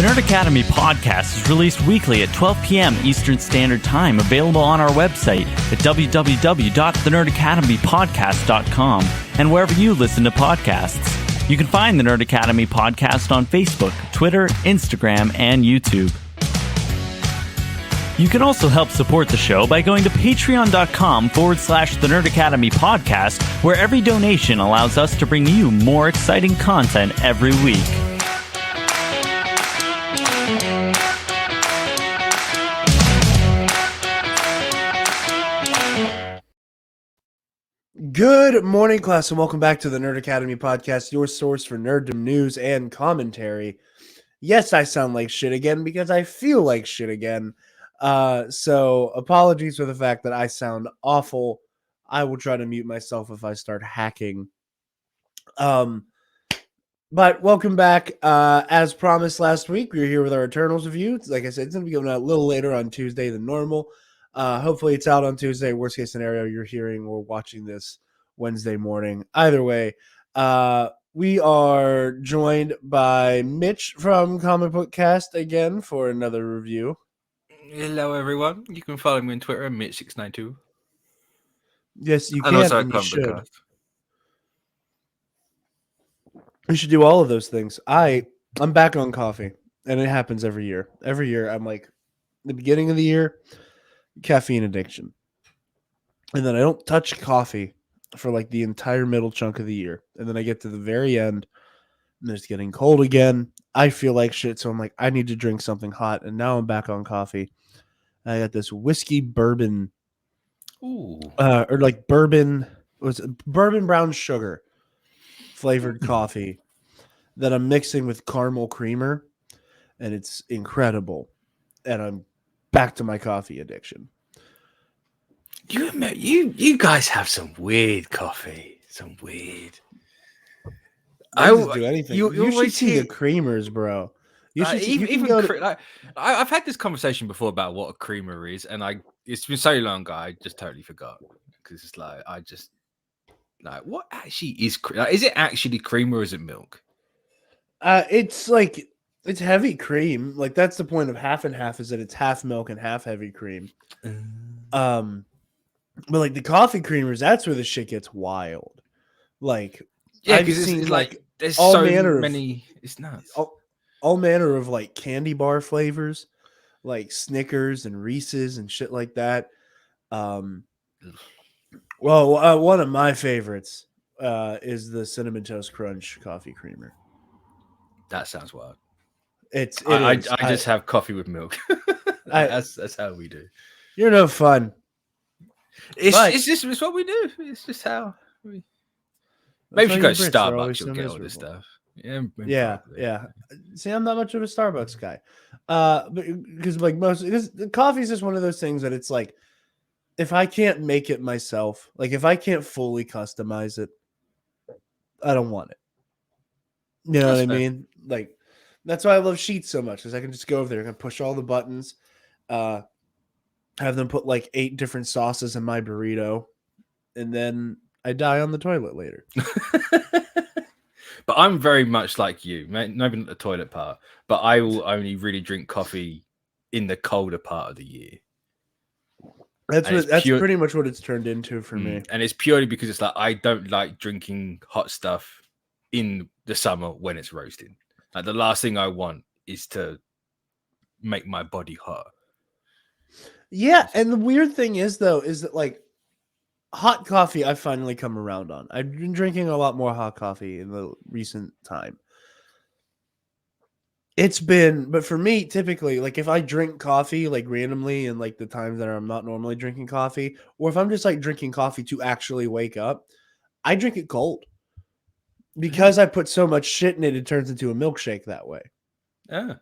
The Nerd Academy podcast is released weekly at 12 p.m. Eastern Standard Time, available on our website at www.thenerdacademypodcast.com and wherever you listen to podcasts. You can find the Nerd Academy podcast on Facebook, Twitter, Instagram, and YouTube. You can also help support the show by going to patreon.com/The Nerd Academy podcast, where every donation allows us to bring you more exciting content every week. Good morning, class, and welcome back to the Nerd Academy podcast, your source for nerddom news and commentary. Yes, I sound like shit again because I feel like shit again. So apologies for the fact that I sound awful. I will try to mute myself if I start hacking. But welcome back. As promised last week, we were here with our Eternals review. Like I said, it's going to be going out a little later on Tuesday than normal. Hopefully it's out on Tuesday. Worst case scenario, you're hearing or watching this Wednesday morning. Either way, we are joined by Mitch from ComicBookCast again for another review. Hello, everyone. You can follow me on Twitter at Mitch692. Yes, you can, And also and you should. ComicBookCast. We should do all of those things. I'm back on coffee, and it happens every year. Every year, I'm like, the beginning of the year, caffeine addiction. And then I don't touch coffee for like the entire middle chunk of the year. And then I get to the very end, and it's getting cold again. I feel like shit, so I'm like, I need to drink something hot. And now I'm back on coffee. I got this whiskey bourbon, or like bourbon, was bourbon brown sugar flavored coffee that I'm mixing with caramel creamer, and it's incredible. And I'm back to my coffee addiction. You guys have some weird coffee. Some weird. I don't do anything. You should always see the creamers, bro. You should I've had this conversation before about what a creamer is, and it's been so long ago, I just totally forgot, because it's like what actually is is it actually cream or is it milk? It's heavy cream. Like, that's the point of half and half, is that it's half milk and half heavy cream. But like the coffee creamers, that's where the shit gets wild. Like, yeah, I've because seen it's like there's all so manner many. It's nuts. All manner of like candy bar flavors, like Snickers and Reese's and shit like that. One of my favorites is the Cinnamon Toast Crunch coffee creamer. That sounds wild. I just have coffee with milk. That's how we do. You're no fun. It's what we do. It's just how we. Maybe if you go to Starbucks, you'll get all this stuff. Yeah. See, I'm not much of a Starbucks guy. Because the coffee is just one of those things that it's like, if I can't make it myself, like if I can't fully customize it, I don't want it. You know what I mean? Like, that's why I love Sheets so much, because I can just go over there and push all the buttons, have them put like 8 different sauces in my burrito, and then I die on the toilet later. But I'm very much like you, maybe not the toilet part, but I will only really drink coffee in the colder part of the year. That's pretty much what it's turned into for me. And it's purely because it's like, I don't like drinking hot stuff in the summer when it's roasting. Like, the last thing I want is to make my body hot. Yeah, and the weird thing is, though, is that like hot coffee, I've finally come around on. I've been drinking a lot more hot coffee in the recent time. But for me, typically, like if I drink coffee like randomly in like the times that I'm not normally drinking coffee, or if I'm just like drinking coffee to actually wake up, I drink it cold. Because I put so much shit in it, it turns into a milkshake that way. Yeah.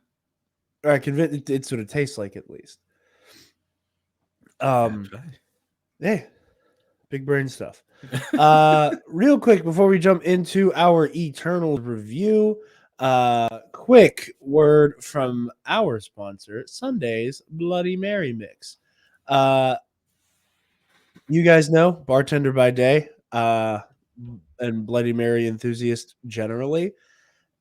Or I convince it's what it tastes like, at least. Yeah. Big brain stuff. Real quick, before we jump into our Eternals review, quick word from our sponsor, Sunday's Bloody Mary Mix. You guys know, bartender by day, and Bloody Mary enthusiast generally.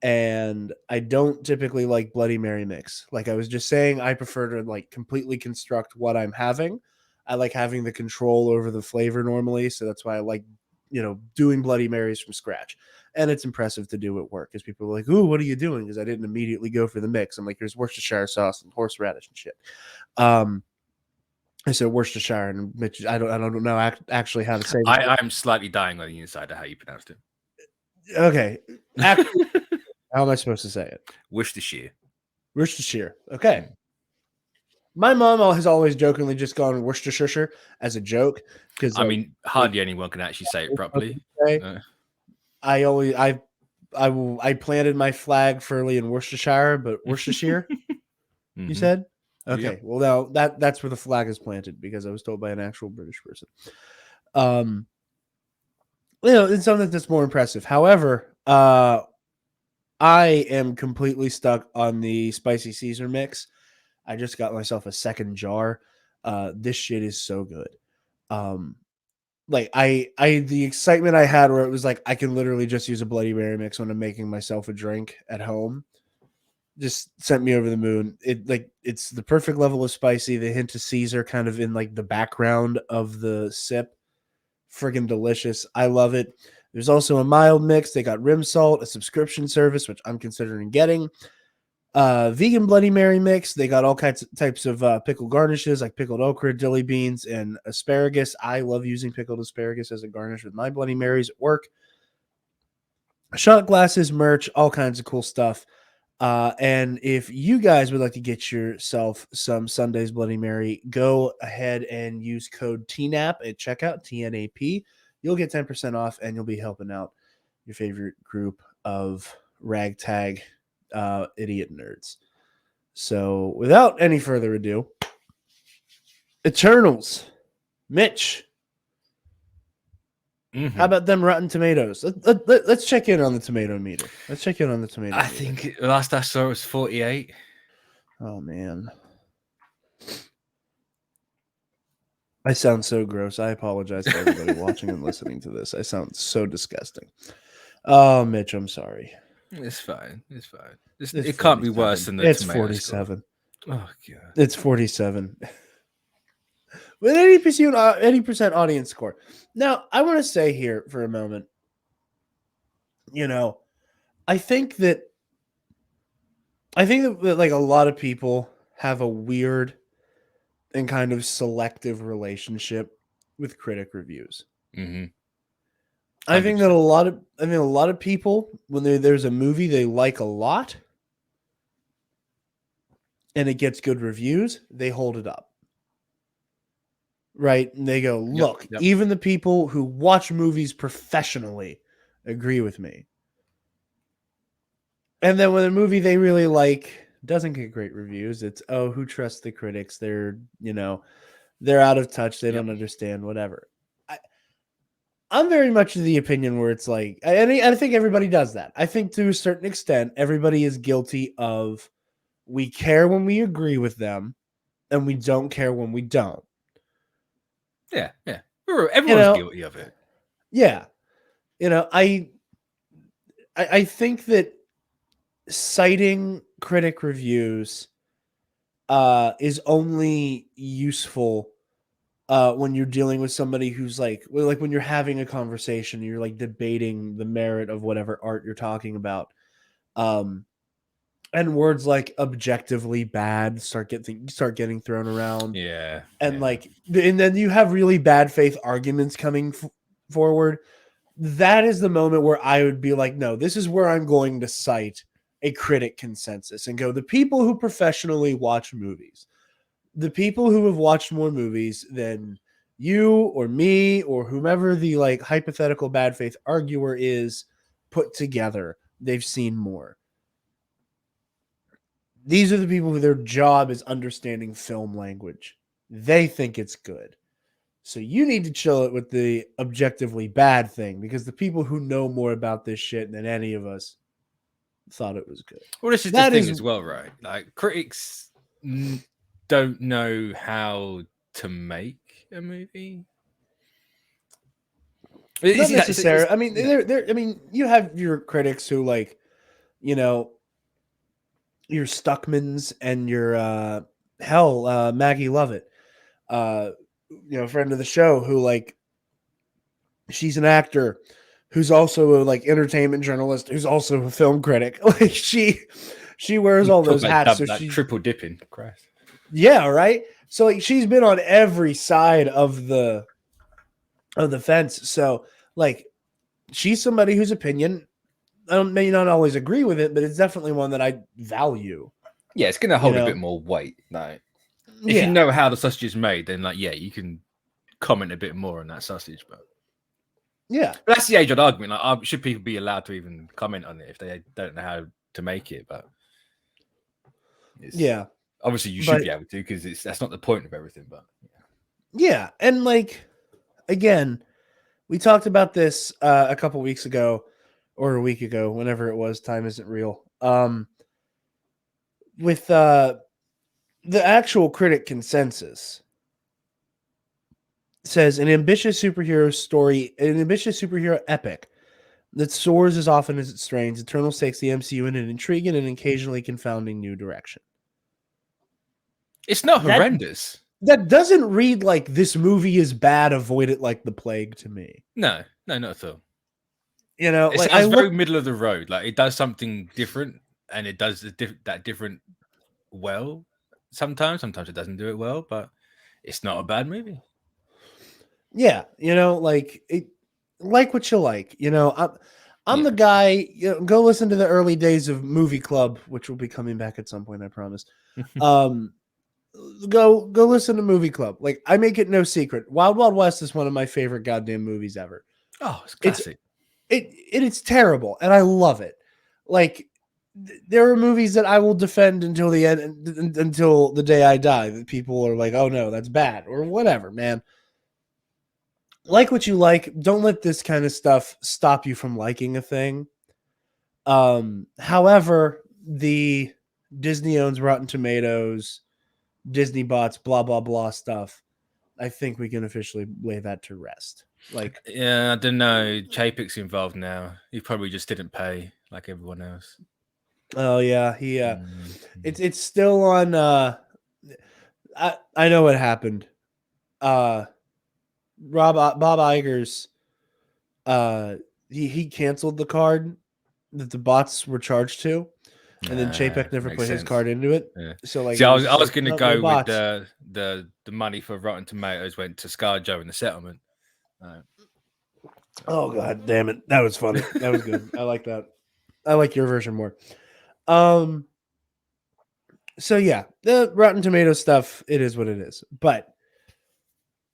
and I don't typically like Bloody Mary mix. Like I was just saying, I prefer to like completely construct what I'm having. I like having the control over the flavor normally, so that's why I like, doing Bloody Marys from scratch. And it's impressive to do at work because people are like, "Ooh, what are you doing?" Because I didn't immediately go for the mix. I'm like, "Here's Worcestershire sauce and horseradish and shit." I said Worcestershire, and Mitch, I don't know actually how to say this. I'm slightly dying on the inside of how you pronounced it. Okay, actually, how am I supposed to say it? Worcestershire. Worcestershire. Okay. My mom has always jokingly just gone Worcestershire as a joke because I mean, hardly anyone can actually say it properly. I planted my flag firmly in Worcestershire, but Worcestershire, you said? Okay. Yep. Well, now that's where the flag is planted because I was told by an actual British person. It's something that's more impressive. However, I am completely stuck on the spicy Caesar mix. I just got myself a second jar. This shit is so good. Like the excitement I had where it was like I can literally just use a Bloody Mary mix when I'm making myself a drink at home just sent me over the moon. It's the perfect level of spicy, the hint of Caesar kind of in like the background of the sip. Friggin' delicious. I love it. There's also a mild mix. They got rim salt, a subscription service, which I'm considering getting. Vegan Bloody Mary mix. They got all types of pickled garnishes like pickled okra, dilly beans, and asparagus. I love using pickled asparagus as a garnish with my Bloody Marys at work. Shot glasses, merch, all kinds of cool stuff. And if you guys would like to get yourself some Sunday's Bloody Mary, go ahead and use code TNAP at checkout, TNAP. You'll get 10% off and you'll be helping out your favorite group of ragtag idiot nerds. So without any further ado, Eternals. Mitch. How about them Rotten Tomatoes? Let's check in on the tomato meter. Let's check in on the tomato meter. I think last I saw it was 48. Oh, man. I sound so gross. I apologize to everybody watching and listening to this. I sound so disgusting. Oh, Mitch, I'm sorry. It's fine. It's fine. It's it can't be worse than the It's tomato 47. Score. Oh, God. It's 47. With 80% audience score. Now, I want to say here for a moment, I think that like a lot of people have a weird and kind of selective relationship with critic reviews. Mm-hmm. I think that a lot of people, when there's a movie they like a lot and it gets good reviews, they hold it up. Right? And they go, look, even the people who watch movies professionally agree with me. And then when a movie they really like doesn't get great reviews, it's, oh, who trusts the critics? They're, they're out of touch. They don't understand, whatever. I'm very much of the opinion where it's like, I think everybody does that. I think to a certain extent, everybody is guilty of, we care when we agree with them and we don't care when we don't. Yeah. Everyone's guilty of it. Yeah. I think that citing critic reviews is only useful when you're dealing with somebody who's like when you're having a conversation, you're like debating the merit of whatever art you're talking about. And words like objectively bad start getting thrown around. Yeah. And and then you have really bad faith arguments coming forward. That is the moment where I would be like, no, this is where I'm going to cite a critic consensus and go, the people who professionally watch movies, the people who have watched more movies than you or me or whomever the hypothetical bad faith arguer is put together, they've seen more. These are the people who their job is understanding film language. They think it's good. So you need to chill it with the objectively bad thing, because the people who know more about this shit than any of us thought it was good. Well, this is the thing as well, right? Like, critics don't know how to make a movie. Not necessarily. I mean, you have your critics who you know, your Stuckmans and your Maggie Lovett, friend of the show who like she's an actor who's also a like entertainment journalist who's also a film critic. Like she wears all Talk those about hats. So like she triple dipping. Christ. yeah, right. So like she's been on every side of the fence. So like she's somebody whose opinion I may not always agree with it, but it's definitely one that I value. Yeah, it's gonna hold a bit more weight. Like if you know how the sausage is made, then like you can comment a bit more on that sausage. But that's the age-old argument. Like, should people be allowed to even comment on it if they don't know how to make it? But obviously you should be able to because that's not the point of everything. But and like again, we talked about this a couple weeks ago or a week ago, whenever it was. Time isn't real. With the actual critic consensus says an ambitious superhero epic that soars as often as it strains. Eternals takes the MCU in an intriguing and occasionally confounding new direction. It's not horrendous. That doesn't read like this movie is bad, avoid it like the plague to me. No, not at all. You know, it's very middle of the road. Like it does something different, and it does that different well. Sometimes it doesn't do it well, but it's not a bad movie. Yeah, like what you like. I'm the guy. Go listen to the early days of Movie Club, which will be coming back at some point, I promise. Go listen to Movie Club. Like I make it no secret, Wild Wild West is one of my favorite goddamn movies ever. Oh, it's classic. It's terrible, and I love it. Like there are movies that I will defend until the end, until the day I die. That people are like, "Oh no, that's bad," or whatever, man. Like what you like. Don't let this kind of stuff stop you from liking a thing. However, the Disney owns Rotten Tomatoes, Disney bots, blah blah blah stuff. I think we can officially lay that to rest. Like, yeah, I don't know. Chapek's involved now. He probably just didn't pay like everyone else. Oh yeah, he. It's still on. I know what happened. Bob Iger's. He canceled the card that the bots were charged to, and then Chapek never put his card into it. Yeah. So like, see, I was going to go with the money for Rotten Tomatoes went to ScarJo in the settlement. Oh god damn it, that was funny. That was good. I like that. I like your version more. So yeah, the Rotten Tomatoes stuff, it is what it is. But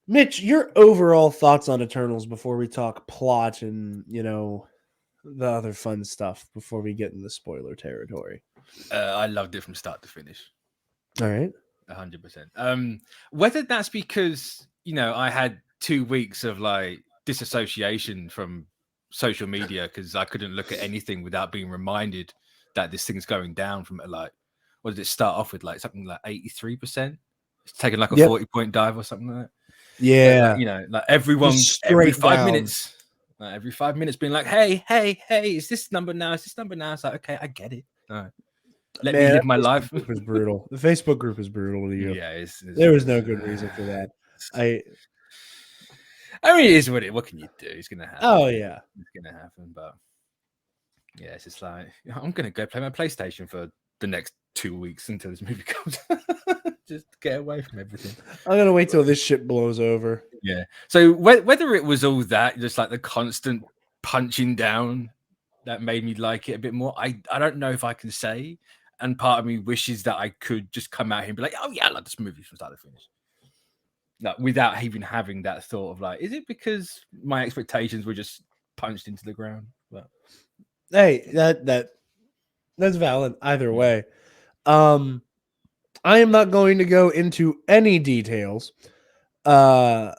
Mitch, your overall thoughts on Eternals before we talk plot and the other fun stuff before we get into spoiler territory. I loved it from start to finish. All right. 100%. Whether that's because, I had 2 weeks of like disassociation from social media because I couldn't look at anything without being reminded that this thing's going down from like, what did it start off with? Like something like 83%. It's taking like a 40-point dive or something like that. Yeah. But, like everyone every 5 minutes. Every 5 minutes being like, hey, is this number now? It's like, okay, I get it. All right. Let me live my life. It was brutal. The Facebook group is brutal to you. Yeah, there was no good reason for that. I mean, it is what can you do? It's gonna happen. Oh yeah, it's gonna happen. But yeah, it's just like I'm gonna go play my PlayStation for the next 2 weeks until this movie comes. Just get away from everything. I'm gonna wait till this shit blows over. Yeah. So whether it was all that, just like the constant punching down, that made me like it a bit more. I don't know if I can say. And part of me wishes that I could just come out here and be like, oh yeah, I love this movie from start to finish. Like, without even having that thought of like, is it because my expectations were just punched into the ground? But hey, that's valid either way. I am not going to go into any details. But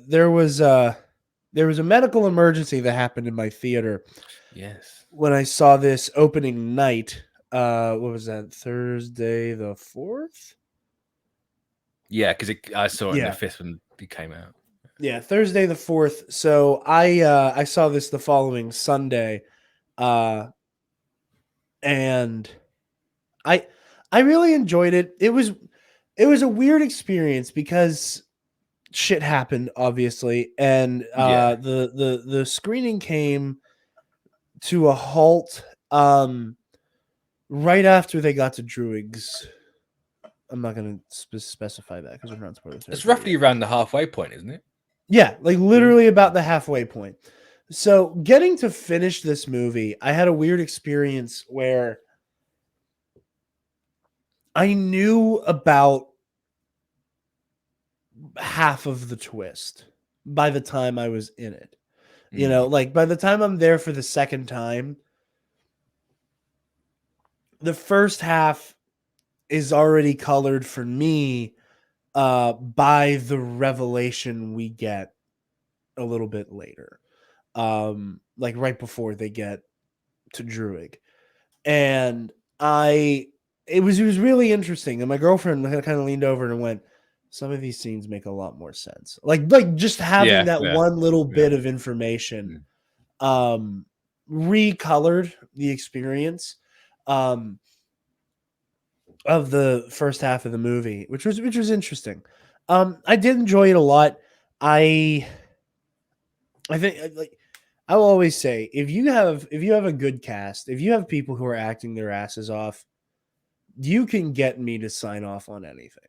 there was a medical emergency that happened in my theater. Yes. When I saw this opening night, what was that? Thursday the 4th? Yeah, because I saw it in the 5th when it came out. Yeah, Thursday the 4th. So I saw this the following Sunday. And I really enjoyed it. It was a weird experience because shit happened, obviously, and the screening came to a halt right after they got to Druig's. I'm not going to specify that because we're not spoilers. It's roughly around the halfway point, isn't it? Yeah, like literally about the halfway point. So getting to finish this movie, I had a weird experience where I knew about half of the twist by the time I was in it. You know, like by the time I'm there for the second time, the first half is already colored for me by the revelation we get a little bit later. Like right before they get to Druig. And it was really interesting. And my girlfriend kind of leaned over and went, some of these scenes make a lot more sense. Like just having that one little bit of information recolored the experience of the first half of the movie, which was interesting. I did enjoy it a lot. I think like I will always say, if you have a good cast, if you have people who are acting their asses off, you can get me to sign off on anything.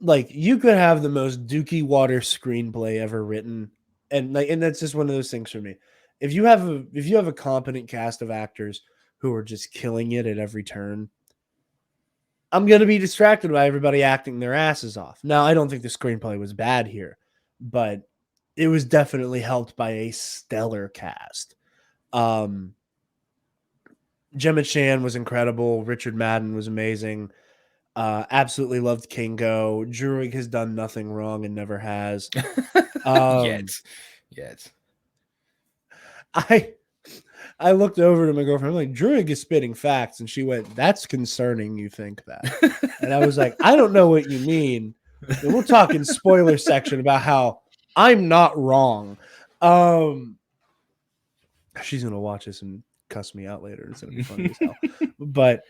Like you could have the most Dookie Water screenplay ever written, and that's just one of those things for me. If you have a competent cast of actors who are just killing it at every turn, I'm going to be distracted by everybody acting their asses off. Now, I don't think the screenplay was bad here, but it was definitely helped by a stellar cast. Gemma Chan was incredible. Richard Madden was amazing. Absolutely loved Kingo. Druig has done nothing wrong and never has. Yet. I looked over to my girlfriend. I'm like, Druig is spitting facts. And she went, that's concerning. You think that? And I was like, I don't know what you mean. And we'll talk in spoiler section about how I'm not wrong. She's going to watch this and cuss me out later. It's going to be funny as hell. But,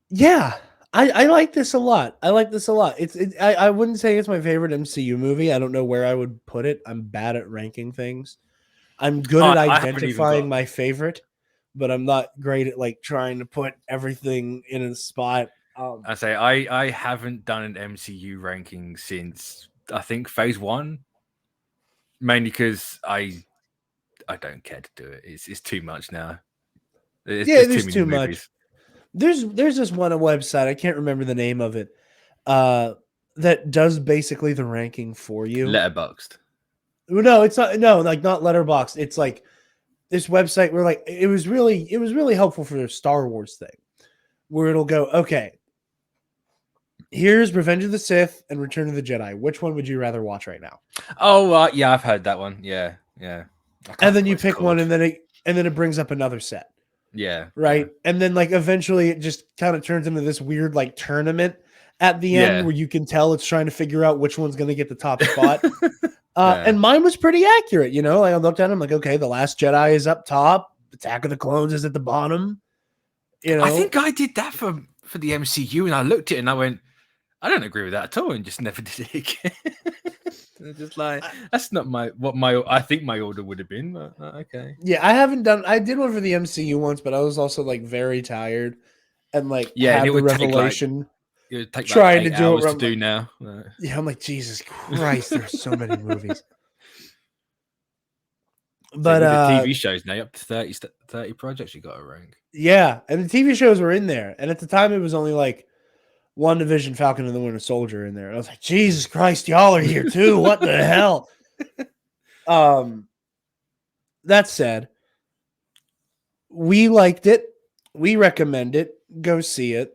yeah, I like this a lot. I wouldn't say it's my favorite MCU movie. I don't know where I would put it. I'm bad at ranking things. I'm good at identifying my favorite, but I'm not great at like trying to put everything in a spot. I haven't done an MCU ranking since I think Phase 1, mainly because I don't care to do it. It's too much now. There's too much. There's this one website, I can't remember the name of it, that does basically the ranking for you. Letterboxd. No, it's not. No, like not Letterboxd. It's like this website where like it was really helpful for their Star Wars thing, where it'll go, okay, here's Revenge of the Sith and Return of the Jedi. Which one would you rather watch right now? Oh, yeah, I've heard that one. Yeah. And then you pick one, and then it brings up another set. Yeah. Right. Yeah. And then like eventually it just kind of turns into this weird like tournament at the end where you can tell it's trying to figure out which one's going to get the top spot. And mine was pretty accurate, you know. Like I looked at them like, okay, The Last Jedi is up top, Attack of the Clones is at the bottom. You know, I think I did that for the MCU, and I looked at it and I went, I don't agree with that at all, and just never did it again. Just like that's not I think my order would have been, but okay. Yeah, I did one for the MCU once, but I was also like very tired and like had the revelation. It would take trying like 8 to do hours it to do now. Yeah, I'm like, Jesus Christ, there's so many movies. But the TV shows now, up to 30 projects you got to rank. Yeah, and the TV shows were in there, and at the time it was only like WandaVision, Falcon and the Winter Soldier in there. And I was like, Jesus Christ, y'all are here too. What the hell? That said, we liked it. We recommend it. Go see it.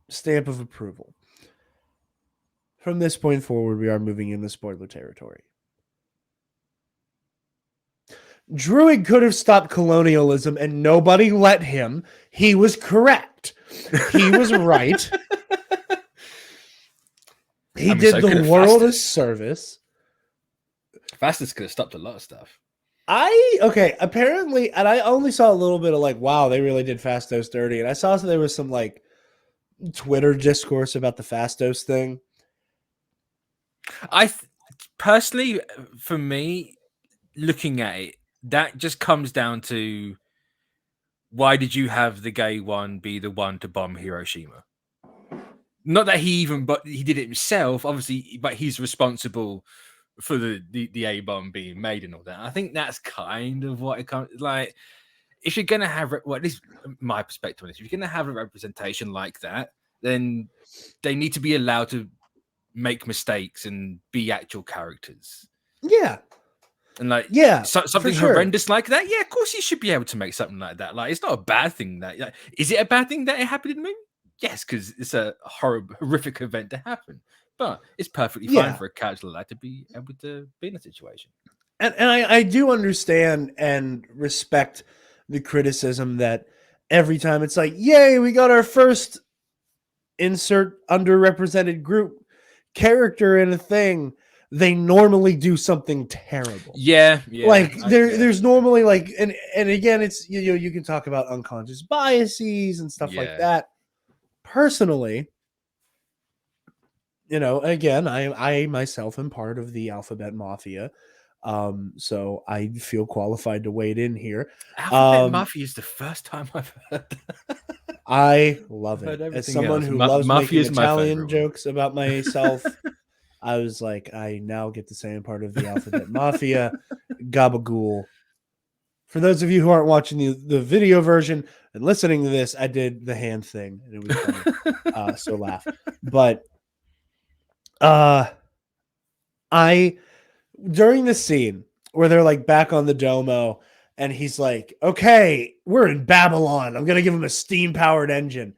Stamp of approval. From this point forward, we are moving into spoiler territory. Druig could have stopped colonialism and nobody let him. He was correct. He was right. He did the world a service. Fastus could have stopped a lot of stuff. Apparently, and I only saw a little bit of like, wow, they really did Fastos dirty. And I saw there was some like Twitter discourse about the Fastos thing. Personally, for me, looking at it, that just comes down to why did you have the gay one be the one to bomb Hiroshima? Not that but he did it himself, obviously, but he's responsible for the A bomb being made and all that. I think that's kind of what it comes like. If you're gonna have, well, at least my perspective on this, if you're gonna have a representation like that, then they need to be allowed to make mistakes and be actual characters. Yeah. And like, something horrendous like that. Yeah, of course you should be able to make something like that. Like, it's not a bad thing that. Like, is it a bad thing that it happened in the movie? Yes, because it's a horrific event to happen. But it's perfectly fine for a character like that to be able to be in a situation. And I do understand and respect the criticism that every time it's like, yay, we got our first insert underrepresented group character in a thing, they normally do something terrible. Yeah. Like there's normally like, and again, it's, you can talk about unconscious biases and stuff like that. Personally, again, I myself am part of the Alphabet Mafia. So I feel qualified to wade in here. Alphabet Mafia is the first time I've heard that. I love it. As someone who loves making Italian jokes about myself, I was like, I now get to say I'm part of the Alphabet Mafia. Gabagool. For those of you who aren't watching the video version and listening to this, I did the hand thing, and it was funny. So laugh. But during the scene where they're like back on the Domo, and he's like, okay, we're in Babylon. I'm going to give him a steam-powered engine.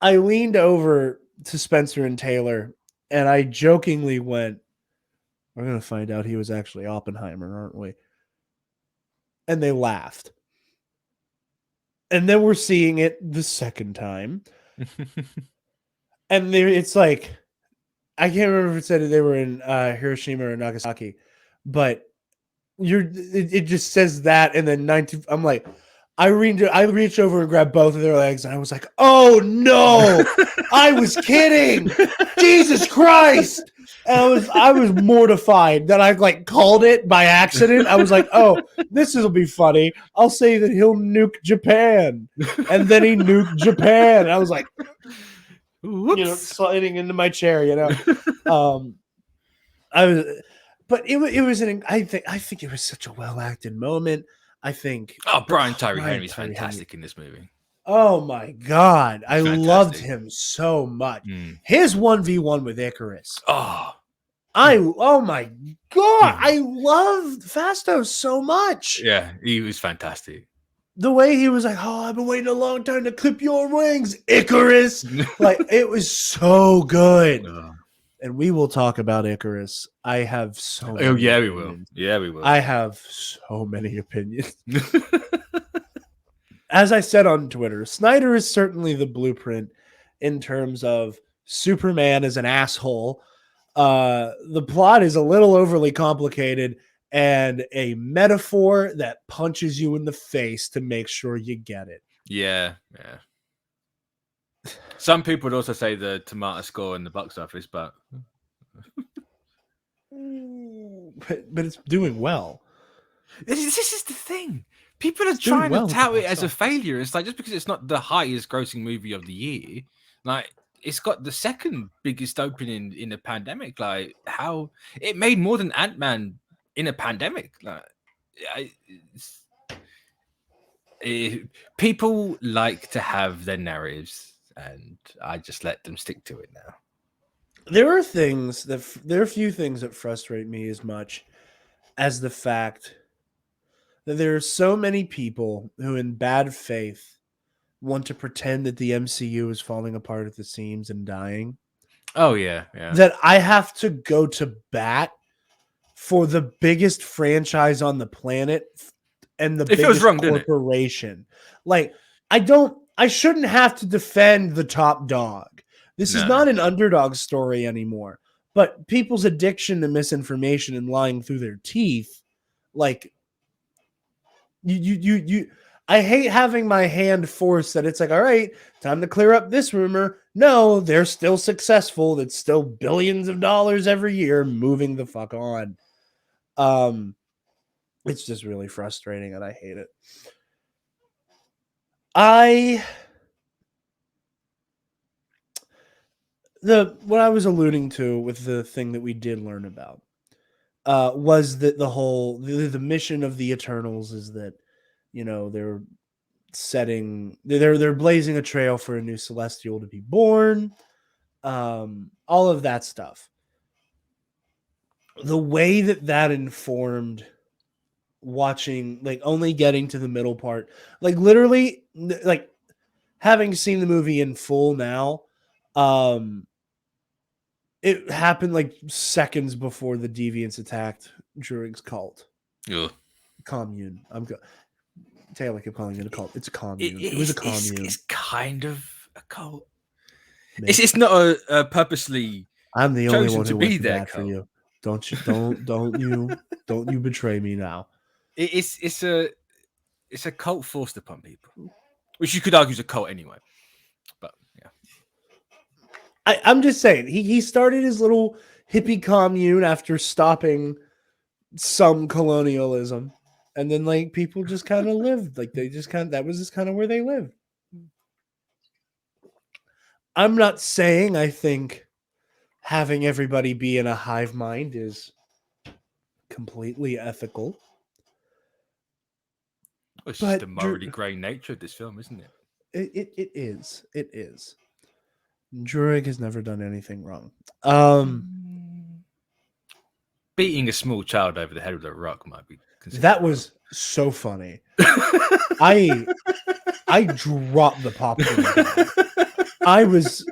I leaned over to Spencer and Taylor, and I jokingly went, we're going to find out he was actually Oppenheimer, aren't we? And they laughed. And then we're seeing it the second time. And it's like, I can't remember if it said they were in Hiroshima or Nagasaki, but it just says that, and then I'm like, I reached over and grabbed both of their legs, and I was like, oh no, I was kidding. Jesus Christ. And I was mortified that I like called it by accident. I was like, oh, this will be funny. I'll say that he'll nuke Japan. And then he nuked Japan. And I was like, sliding into my chair, But it was I think it was such a well acted moment. I think Brian Tyree Henry's fantastic in this movie. Oh my God. I loved him so much. His 1v1 with Icarus. Oh my God. I loved Fastos so much. Yeah, he was fantastic. The way he was like, oh, I've been waiting a long time to clip your wings, Icarus. Like, it was so good. And we will talk about Icarus. I have so many opinions. We will. I have so many opinions. As I said on Twitter, Snyder is certainly the blueprint in terms of Superman as an asshole. The plot is a little overly complicated and a metaphor that punches you in the face to make sure you get it. Yeah. Some people would also say the tomato score in the box office, but it's doing well. This is the thing. People are trying to tout it as a failure. It's like, just because it's not the highest grossing movie of the year, like, it's got the second biggest opening in a pandemic. Like, how it made more than Ant-Man in a pandemic. Like, people like to have their narratives, and I just let them stick to it now. There are a few things that frustrate me as much as the fact that there are so many people who, in bad faith, want to pretend that the MCU is falling apart at the seams and dying. Oh, yeah. That I have to go to bat for the biggest franchise on the planet and the biggest corporation. Like, I shouldn't have to defend the top dog. This is not an underdog story anymore. But people's addiction to misinformation and lying through their teeth Like you I hate having my hand forced that it's like, all right, time to clear up this rumor. No, they're still successful. That's still billions of dollars every year, moving the fuck on. It's just really frustrating and I hate it. What I was alluding to with the thing that we did learn about was that the mission of the Eternals is that, you know, they're blazing a trail for a new Celestial to be born. All of that stuff. The way that informed watching, like, only getting to the middle part, like, literally, like, having seen the movie in full now, it happened like seconds before the Deviants attacked Druig's cult. Ugh. Commune. Taylor kept calling it a cult. It's a commune. It was a commune. It's kind of a cult. It's not a purposely. I'm the only one to who be wants there that for you. Don't you betray me now. It's a cult forced upon people, which you could argue is a cult anyway. But yeah, I'm just saying he started his little hippie commune after stopping some colonialism, and then like people just kind of lived like they just that was just kind of where they lived. I'm not saying I think having everybody be in a hive mind is completely ethical. it's just the morally grey nature of this film, isn't it? It is. It is. Druig has never done anything wrong. Beating a small child over the head with a rock might be considered that was so funny. I dropped the popcorn. I was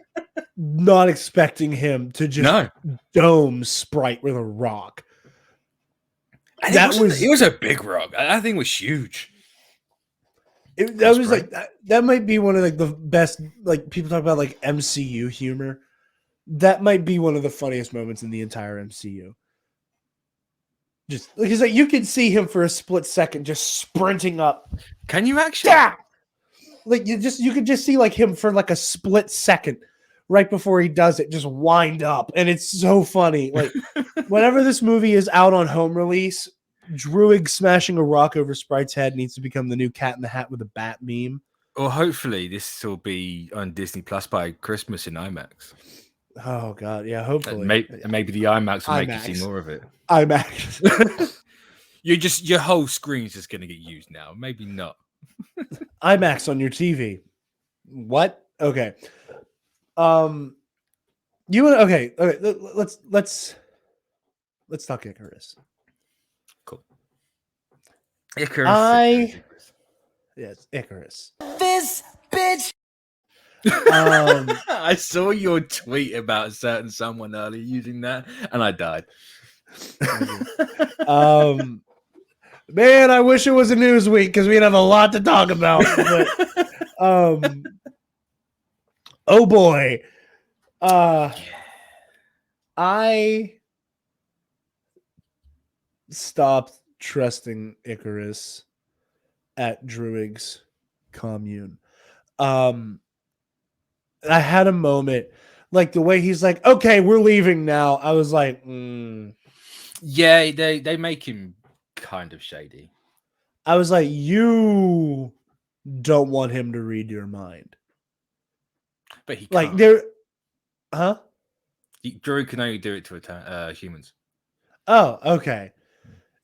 not expecting him to just dome Sprite with a rock. And it was a big rock. That thing was huge. That might be one of like the best, like people talk about like MCU humor. That might be one of the funniest moments in the entire MCU. Just because like you can see him for a split second just sprinting up. Can you actually? Yeah! Like you could just see like him for like a split second right before he does it, just wind up, and it's so funny. Like whenever this movie is out on home release, Druig smashing a rock over Sprite's head needs to become the new Cat in the Hat with a bat meme. Or hopefully this will be on Disney Plus by Christmas in IMAX. Oh God, yeah, hopefully. Maybe the IMAX will make you see more of it. IMAX. Your whole screen's just gonna get used now. Maybe not. IMAX on your TV. What? Okay. Okay. Let's talk Icarus. Cool. Icarus. Yes, Icarus. This bitch. I saw your tweet about someone earlier using that, and I died. Man, I wish it was a news week because we'd have a lot to talk about. But, oh boy, I stopped trusting Icarus at Druig's commune. I had a moment, like the way he's like, "Okay, we're leaving now." I was like, Yeah, they make him kind of shady. I was like, you don't want him to read your mind, but he can't. Like there, huh? Druig can only do it to humans. Oh, okay.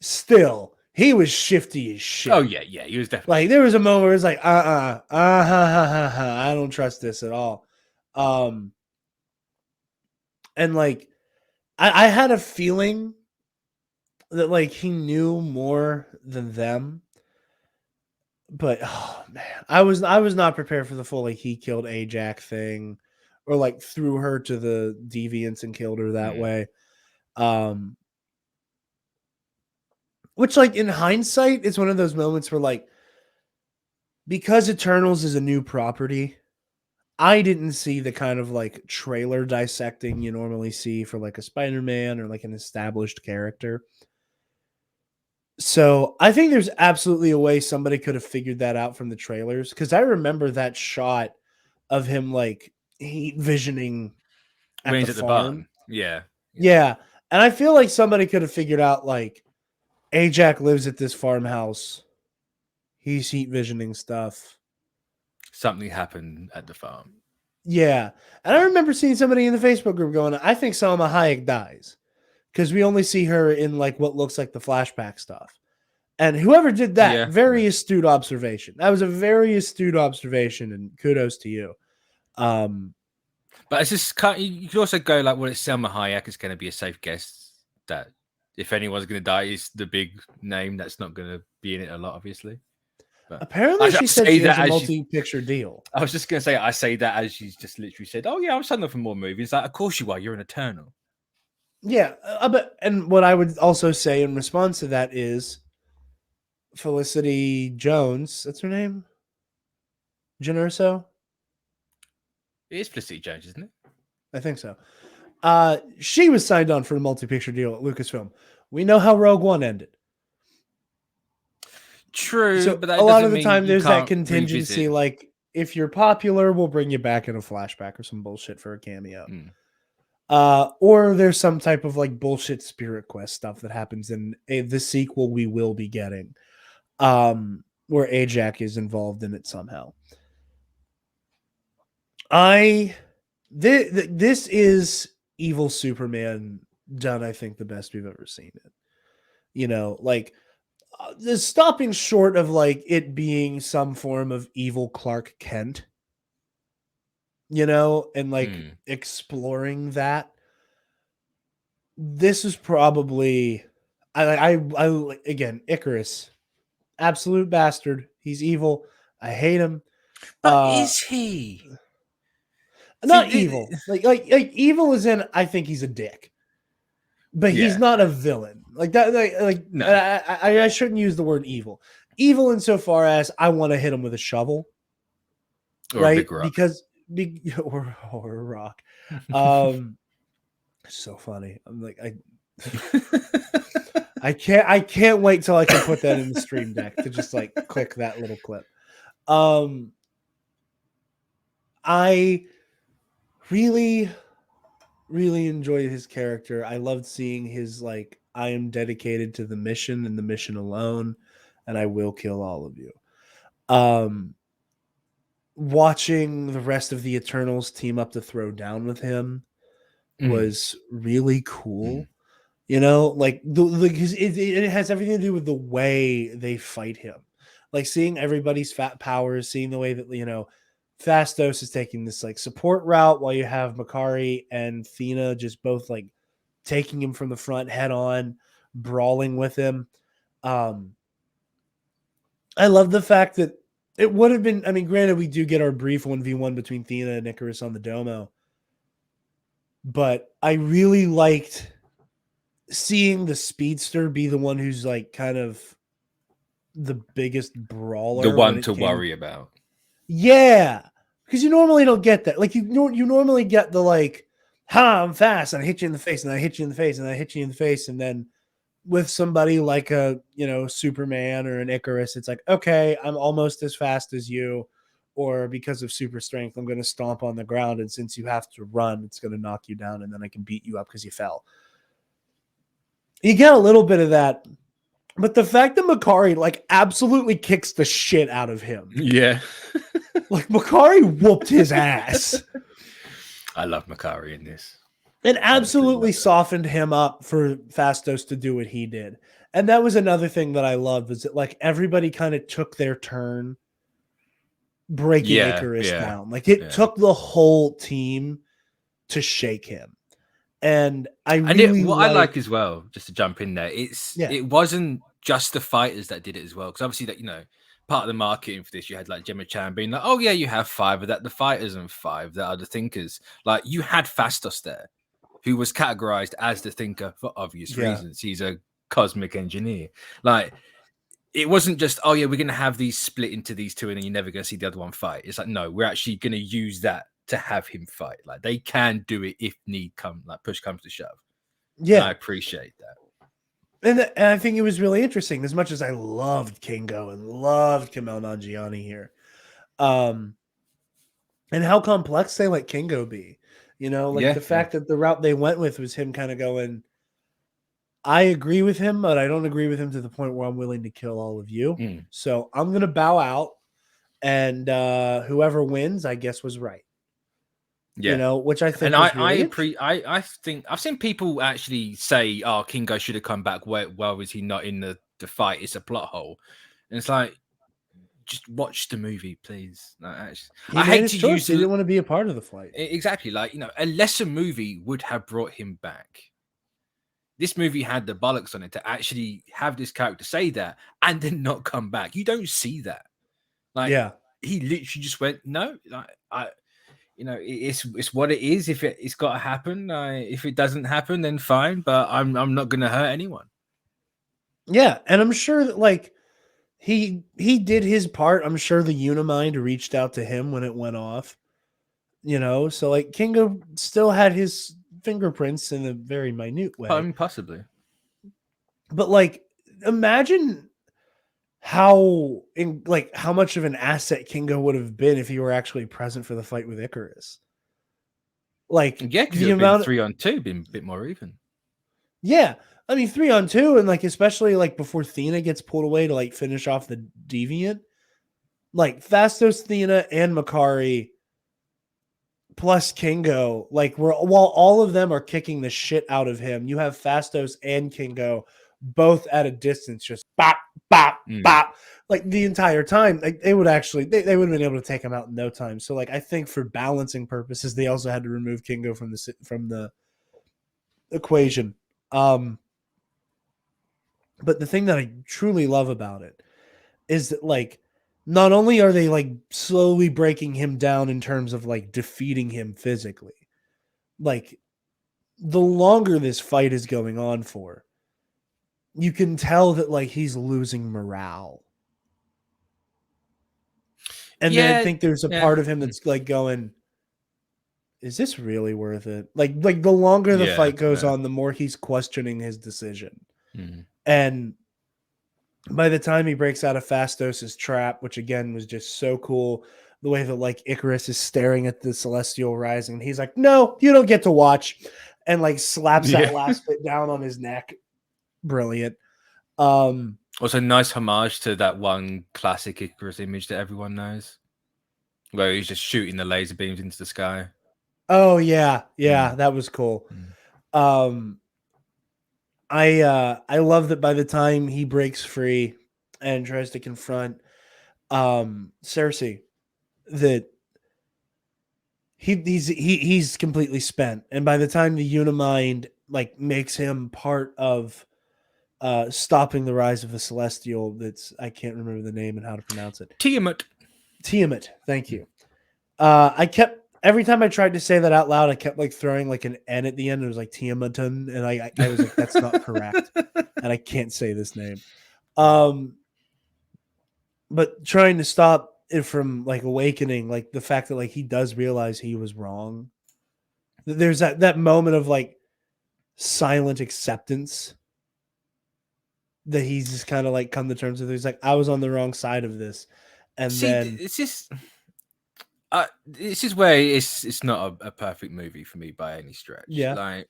Still, he was shifty as shit. Oh yeah, he was definitely like there was a moment where it's like, I don't trust this at all. And like, I had a feeling that like he knew more than them, but oh man, I was not prepared for the full like he killed Ajax thing, or like threw her to the deviants and killed her that way. Which like in hindsight, it's one of those moments where like, because Eternals is a new property, I didn't see the kind of like trailer dissecting you normally see for like a Spider-Man or like an established character. So I think there's absolutely a way somebody could have figured that out from the trailers, because I remember that shot of him like heat visioning When at the he's at the farm. barn. Yeah. Yeah. And I feel like somebody could have figured out like Ajax lives at this farmhouse. He's heat visioning stuff. Something happened at the farm. Yeah. And I remember seeing somebody in the Facebook group going, I think Salma Hayek dies, because we only see her in like what looks like the flashback stuff. And whoever did that, Yeah. very astute observation. That was a very astute observation, and kudos to you. But it's just you could also go like, well, it's Selma Hayek. It's going to be a safe guess that if anyone's going to die, it's the big name that's not going to be in it a lot, obviously. But apparently, she said she has a multi-picture deal. I was just going to say, I say that as she's just literally said, "Oh yeah, I'm signing up for more movies." Like, of course you are. You're an Eternal. Yeah, but and what I would also say in response to that is Felicity Jones. That's her name. Generso. It is Felicity Jones, isn't it? I think so. She was signed on for a multi-picture deal at Lucasfilm. We know how Rogue One ended. True, So but that a lot of the mean time there's that can't contingency, revisit. like if you're popular, we'll bring you back in a flashback or some bullshit for a cameo. Or there's some type of like bullshit Spirit Quest stuff that happens in the sequel we will be getting, where Ajax is involved in it somehow. This is evil Superman done, I think, the best we've ever seen it. You know, like stopping short of like it being some form of evil Clark Kent, you know, and like exploring that. This is probably I again, Icarus, absolute bastard. He's evil. I hate him. But is he? Not evil. Like evil is in, I think he's a dick. But he's not a villain. Like that no. I shouldn't use the word evil. Evil insofar as I want to hit him with a shovel. Or right? A big rock. Because or a rock. So funny. I'm like I can't wait till I can put that in the stream deck to just like click that little clip. I really enjoyed his character. I loved seeing his like, I am dedicated to the mission and the mission alone, and I will kill all of you. Watching the rest of the Eternals team up to throw down with him was really cool. You know, like it has everything to do with the way they fight him. Like seeing everybody's fat powers, seeing the way that, you know, Phastos is taking this like support route while you have Makari and Thena just both like taking him from the front head on, brawling with him. I love the fact that it would have been, I mean, granted, we do get our brief 1v1 between Thena and Icarus on the Domo, but I really liked seeing the speedster be the one who's like kind of the biggest brawler, the one to worry about. Yeah, because you normally don't get that. Like you normally get the like, I'm fast and I hit you in the face and I hit you in the face and I hit you in the face, and then with somebody like a, you know, Superman or an Icarus, it's like, okay, I'm almost as fast as you, or because of super strength, I'm going to stomp on the ground, and since you have to run, it's going to knock you down, and then I can beat you up because you fell. You get a little bit of that, but the fact that Makari like absolutely kicks the shit out of him. Yeah. Like Makari whooped his ass. I love Makari in this. It absolutely softened him up for Phastos to do what he did. And that was another thing that I loved, was that like everybody kind of took their turn breaking Icarus down. Like it took the whole team to shake him. And I like as well, just to jump in there, it wasn't just the fighters that did it as well. Because obviously that, you know, part of the marketing for this, you had like Gemma Chan being like, oh yeah, you have 5 of that, the fighters, and 5 that are the thinkers. Like you had Phastos there, who was categorized as the thinker for obvious reasons. He's a cosmic engineer. Like it wasn't just, oh yeah, we're going to have these split into these 2 and then you're never going to see the other one fight. It's like, no, we're actually going to use that to have him fight. Like they can do it if need come, like push comes to shove. Yeah. And I appreciate that. And I think it was really interesting. As much as I loved Kingo and loved Kamel Nanjiani here, and how complex they let Kingo be. Like Yeah, the yeah. fact that the route they went with was him kind of going, I agree with him, but I don't agree with him to the point where I'm willing to kill all of you. Mm. So I'm going to bow out, and whoever wins, I guess, was right. Yeah. Which I think And was really interesting. I think I've seen people actually say, "Oh, Kingo should have come back. Why was he not in the fight? It's a plot hole." And it's like, just watch the movie, please. Like, actually, He I made hate his to choice. use He didn't want to be a part of the fight. exactly like a lesser movie would have brought him back. This movie had the bollocks on it to actually have this character say that and then not come back. You don't see that. Like Yeah. he literally just went, no, like it's what it is. If it's got to happen, if it doesn't happen, then fine. But I'm not gonna hurt anyone. Yeah. And I'm sure that like he did his part. I'm sure the Unimind reached out to him when it went off. So like Kingo still had his fingerprints in a very minute way. Possibly. But like imagine how much of an asset Kingo would have been if he were actually present for the fight with Icarus. Like Yeah, because it the would have been amount 3-on-2, been a bit more even. Yeah. I mean 3-on-2, and like especially like before Thena gets pulled away to like finish off the deviant. Like Fastos, Thena, and Makari plus Kingo, like while all of them are kicking the shit out of him, you have Fastos and Kingo both at a distance, just bop, bop, bop, like the entire time. Like they would actually, they would have been able to take him out in no time. So like I think for balancing purposes, they also had to remove Kingo from the equation. But the thing that I truly love about it is that like not only are they like slowly breaking him down in terms of like defeating him physically, like the longer this fight is going on for, you can tell that like he's losing morale. And then I Yeah, think there's a yeah, part of him that's like going, is this really worth it? Like the longer the yeah, fight goes yeah. on, the more he's questioning his decision. Mm. And by the time he breaks out of Fastos' trap, which again was just so cool, the way that like Icarus is staring at the celestial rising, he's like, "No, you don't get to watch," and like slaps Yeah. that last bit down on his neck. Brilliant. Also, nice homage to that one classic Icarus image that everyone knows, where he's just shooting the laser beams into the sky. Oh yeah, that was cool. Mm. I love that by the time he breaks free and tries to confront Cersei, that he's completely spent, and by the time the Unimind like makes him part of stopping the rise of the Celestial, that's I can't remember the name and how to pronounce it. Tiamat. Thank you. I kept every time I tried to say that out loud, I kept like throwing like an N at the end. It was like Tiamatun, and I was like, that's not correct, and I can't say this name. But trying to stop it from like awakening, like the fact that like he does realize he was wrong. There's that moment of like silent acceptance that he's just kind of like come to terms with. He's like, I was on the wrong side of this, and See, then it's just this is where it's not a perfect movie for me by any stretch. yeah, Like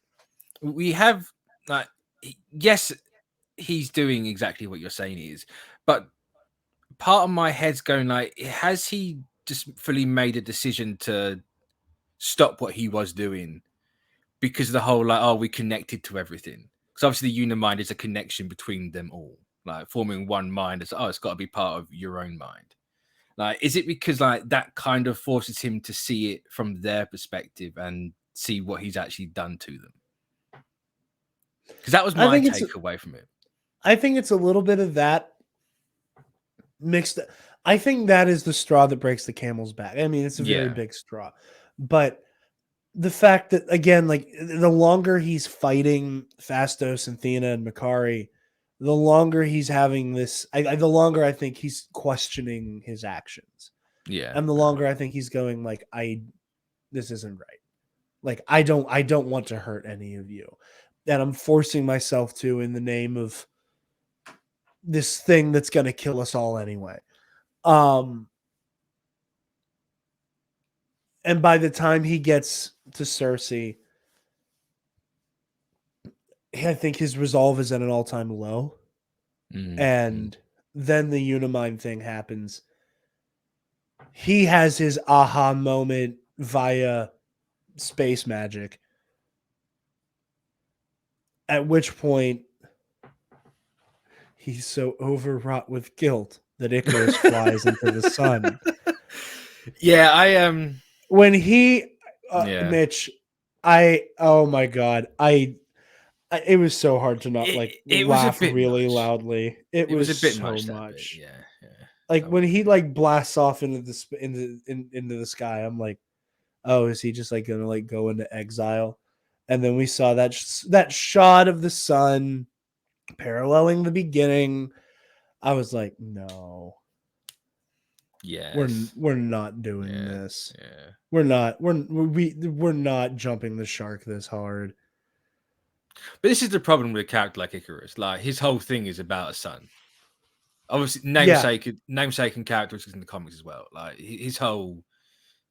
we have like yes, he's doing exactly what you're saying he is, but part of my head's going like, has he just fully made a decision to stop what he was doing because of the whole like, oh, we connected to everything? Because obviously the Unimind is a connection between them all, like forming one mind. It's got to be part of your own mind. Like, is it because like that kind of forces him to see it from their perspective and see what he's actually done to them? Because that was my takeaway from it. I think it's a little bit of that mixed. I think that is the straw that breaks the camel's back. I mean, it's a very big straw, but the fact that again, like the longer he's fighting Fastos and Thena and Makari, the longer he's having this. The longer I think he's questioning his actions. Yeah, And the longer I think he's going this isn't right. Like I don't want to hurt any of you. and I'm forcing myself to in the name of this thing that's going to kill us all anyway. And by the time he gets to Cersei, I think his resolve is at an all-time low. And then the Unimind thing happens. He has his aha moment via space magic. At which point, he's so overwrought with guilt that Icarus flies into the sun. Yeah, When he, Yeah. Mitch, oh my God, it was so hard to not it was a laugh bit really much. loudly. It was was a bit so much. much. Yeah. Like when he like blasts off into the sky, I'm like, oh, is he just like gonna like go into exile? And then we saw that shot of the sun paralleling the beginning. I was like, no, Yeah. we're not doing this. Yeah. We're not jumping the shark this hard. But this is the problem with a character like Icarus. Like his whole thing is about a son. Obviously, namesake and characteristics in the comics as well. Like his whole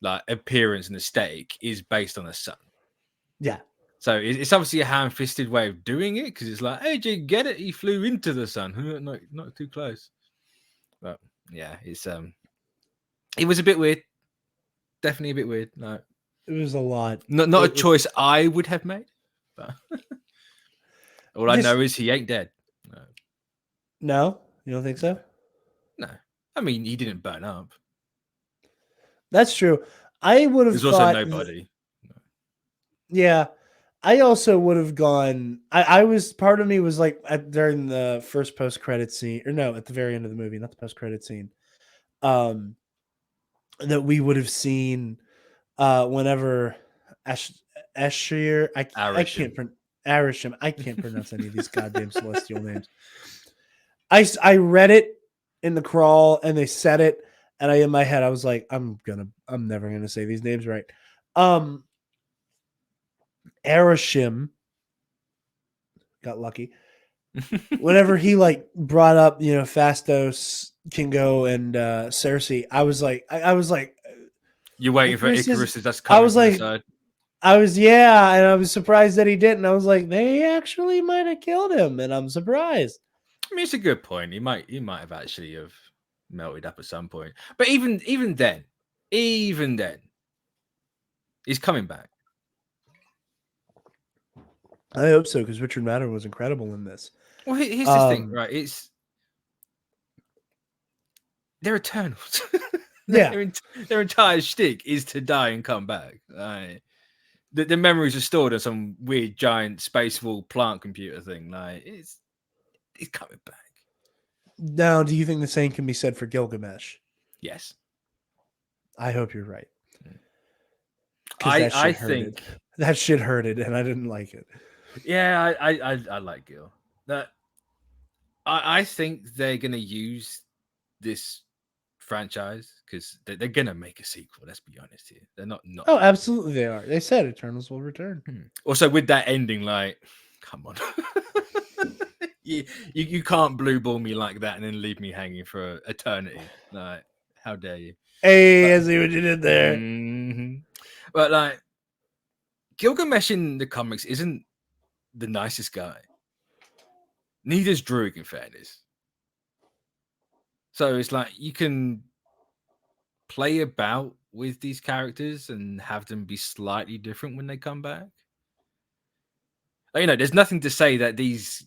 like appearance and aesthetic is based on a son. Yeah. So it's obviously a ham-fisted way of doing it because it's like, hey, did you get it? He flew into the sun. Not too close. But yeah, it was a bit weird. Definitely a bit weird. Like, it was a lot. Not a choice I would have made. But all I know is he ain't dead. No, you don't think so? No, I mean he didn't burn up. That's true. I would have. There's also nobody. Yeah, I also would have gone. I was part of me was like during the first post credit scene, or no, at the very end of the movie, not the post credit scene. That we would have seen whenever Ashir, I can't Arisham, I can't pronounce any of these goddamn celestial names. I read it in the crawl and they said it, and in my head I was like, I'm never gonna say these names right. Arisham got lucky. Whenever he like brought up, Phastos, Kingo, and Cersei, I was like, you're waiting for Icarus to just come. I was like, and I was surprised that he didn't. I was like, they actually might have killed him, and I'm surprised. I mean, it's a good point. He might have actually have melted up at some point. But even then, he's coming back. I hope so, because Richard Madden was incredible in this. Well, here's the thing, right? They're Eternals. Yeah, their entire shtick is to die and come back. The memories are stored on some weird giant space wall plant computer thing. Like it's coming back. Now, do you think the same can be said for Gilgamesh? Yes. I hope you're right. I think that shit hurted, and I didn't like it. Yeah, I like Gil. I think they're gonna use this franchise because they're gonna make a sequel. Let's be honest here. They're not. Oh, absolutely, they are. They said Eternals will return. Also, with that ending, like, come on. You can't blue ball me like that and then leave me hanging for eternity. Like, how dare you? Hey, I see what you did there. Mm-hmm. But like, Gilgamesh in the comics isn't the nicest guy. Neither's Druig, in fairness. So it's like you can play about with these characters and have them be slightly different when they come back. There's nothing to say that these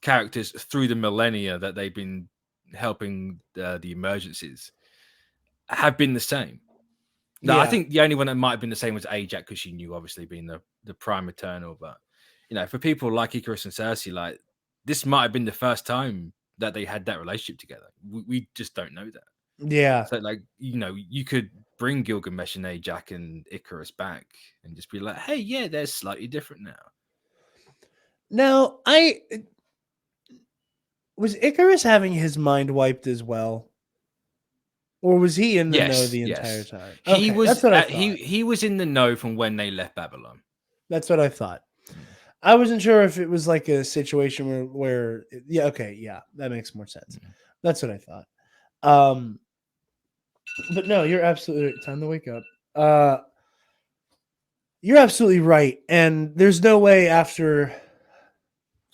characters through the millennia that they've been helping the emergencies have been the same. No, yeah. I think the only one that might have been the same was Ajax, because she knew, obviously, being the prime eternal. But for people like Icarus and Cersei, like, this might have been the first time that they had that relationship together. We just don't know that. Yeah. So like, you could bring Gilgamesh and Ajax and Icarus back and just be like, hey, yeah, they're slightly different now. Now, was Icarus having his mind wiped as well? Or was he in the know the entire time? He was. That's what I thought. He was in the know from when they left Babylon. That's what I thought. I wasn't sure if it was like a situation where yeah, okay, yeah, that makes more sense. That's what I thought. But no, you're absolutely right. Time to wake up. You're absolutely right, and there's no way after.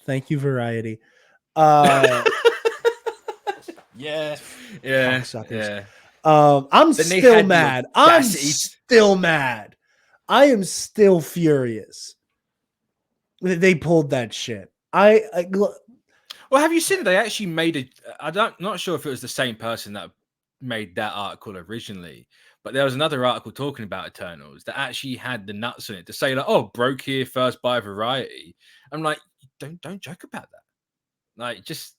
Thank you, Variety. Yeah, Cocksuckers. yeah. I'm Then they still had the mad. I'm audacity. still mad. I am still furious that they pulled that shit. Well, have you seen they actually made a? Not sure if it was the same person that made that article originally, but there was another article talking about Eternals that actually had the nuts in it to say like, "Oh, broke here first by Variety." I'm like, don't joke about that. Like, just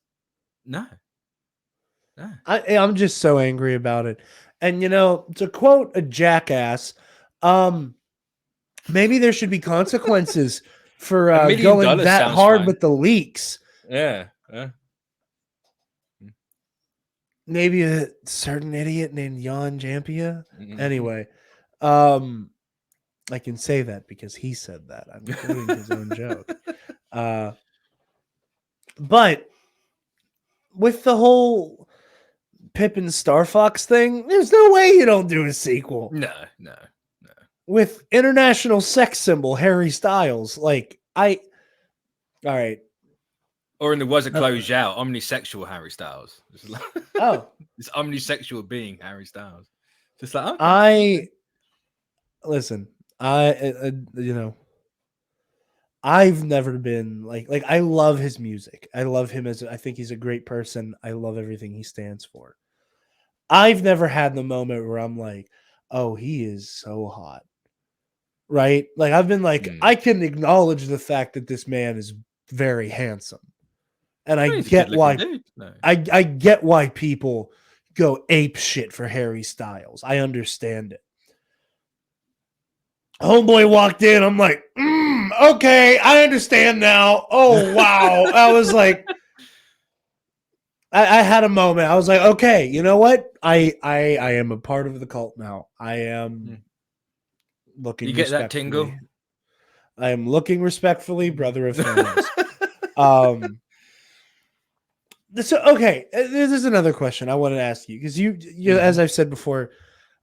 no. I'm just so angry about it. And to quote a jackass, maybe there should be consequences for $1 million going that sounds hard fine. with the leaks. Yeah. Maybe a certain idiot named Jan Jampia. Mm-hmm. Anyway, I can say that because he said that. I'm quoting his own joke. But with the whole Pippin Star Fox thing, there's no way you don't do a sequel. No. With international sex symbol Harry Styles. All right. Or in the words of Close Out, omnisexual Harry Styles. Oh. This omnisexual being Harry Styles. Just like, okay. Listen, I've never been like I love his music. I love him I think he's a great person. I love everything he stands for. I've never had the moment where I'm like, oh, he is so hot. Right? Like I've been like, I can acknowledge the fact that this man is very handsome. And I get why I get why people go ape shit for Harry Styles. I understand it. Homeboy walked in. I'm like, okay, I understand now. Oh wow. I was like, I had a moment. I was like, okay, you know what? I am a part of the cult now. I am looking. You get that tingle? I am looking respectfully, brother of Thanos. So okay, this is another question I want to ask you because you as I've said before,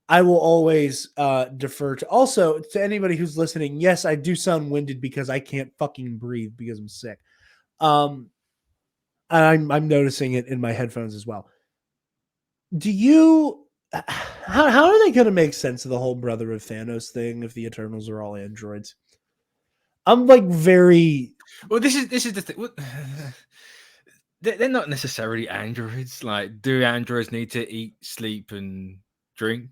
I will always defer to anybody who's listening. Yes, I do sound winded because I can't fucking breathe because I'm sick. And I'm noticing it in my headphones as well. Do you? How are they going to make sense of the whole brother of Thanos thing if the Eternals are all androids? I'm like very. Well, this is the thing. They're not necessarily androids. Like, do androids need to eat, sleep, and drink?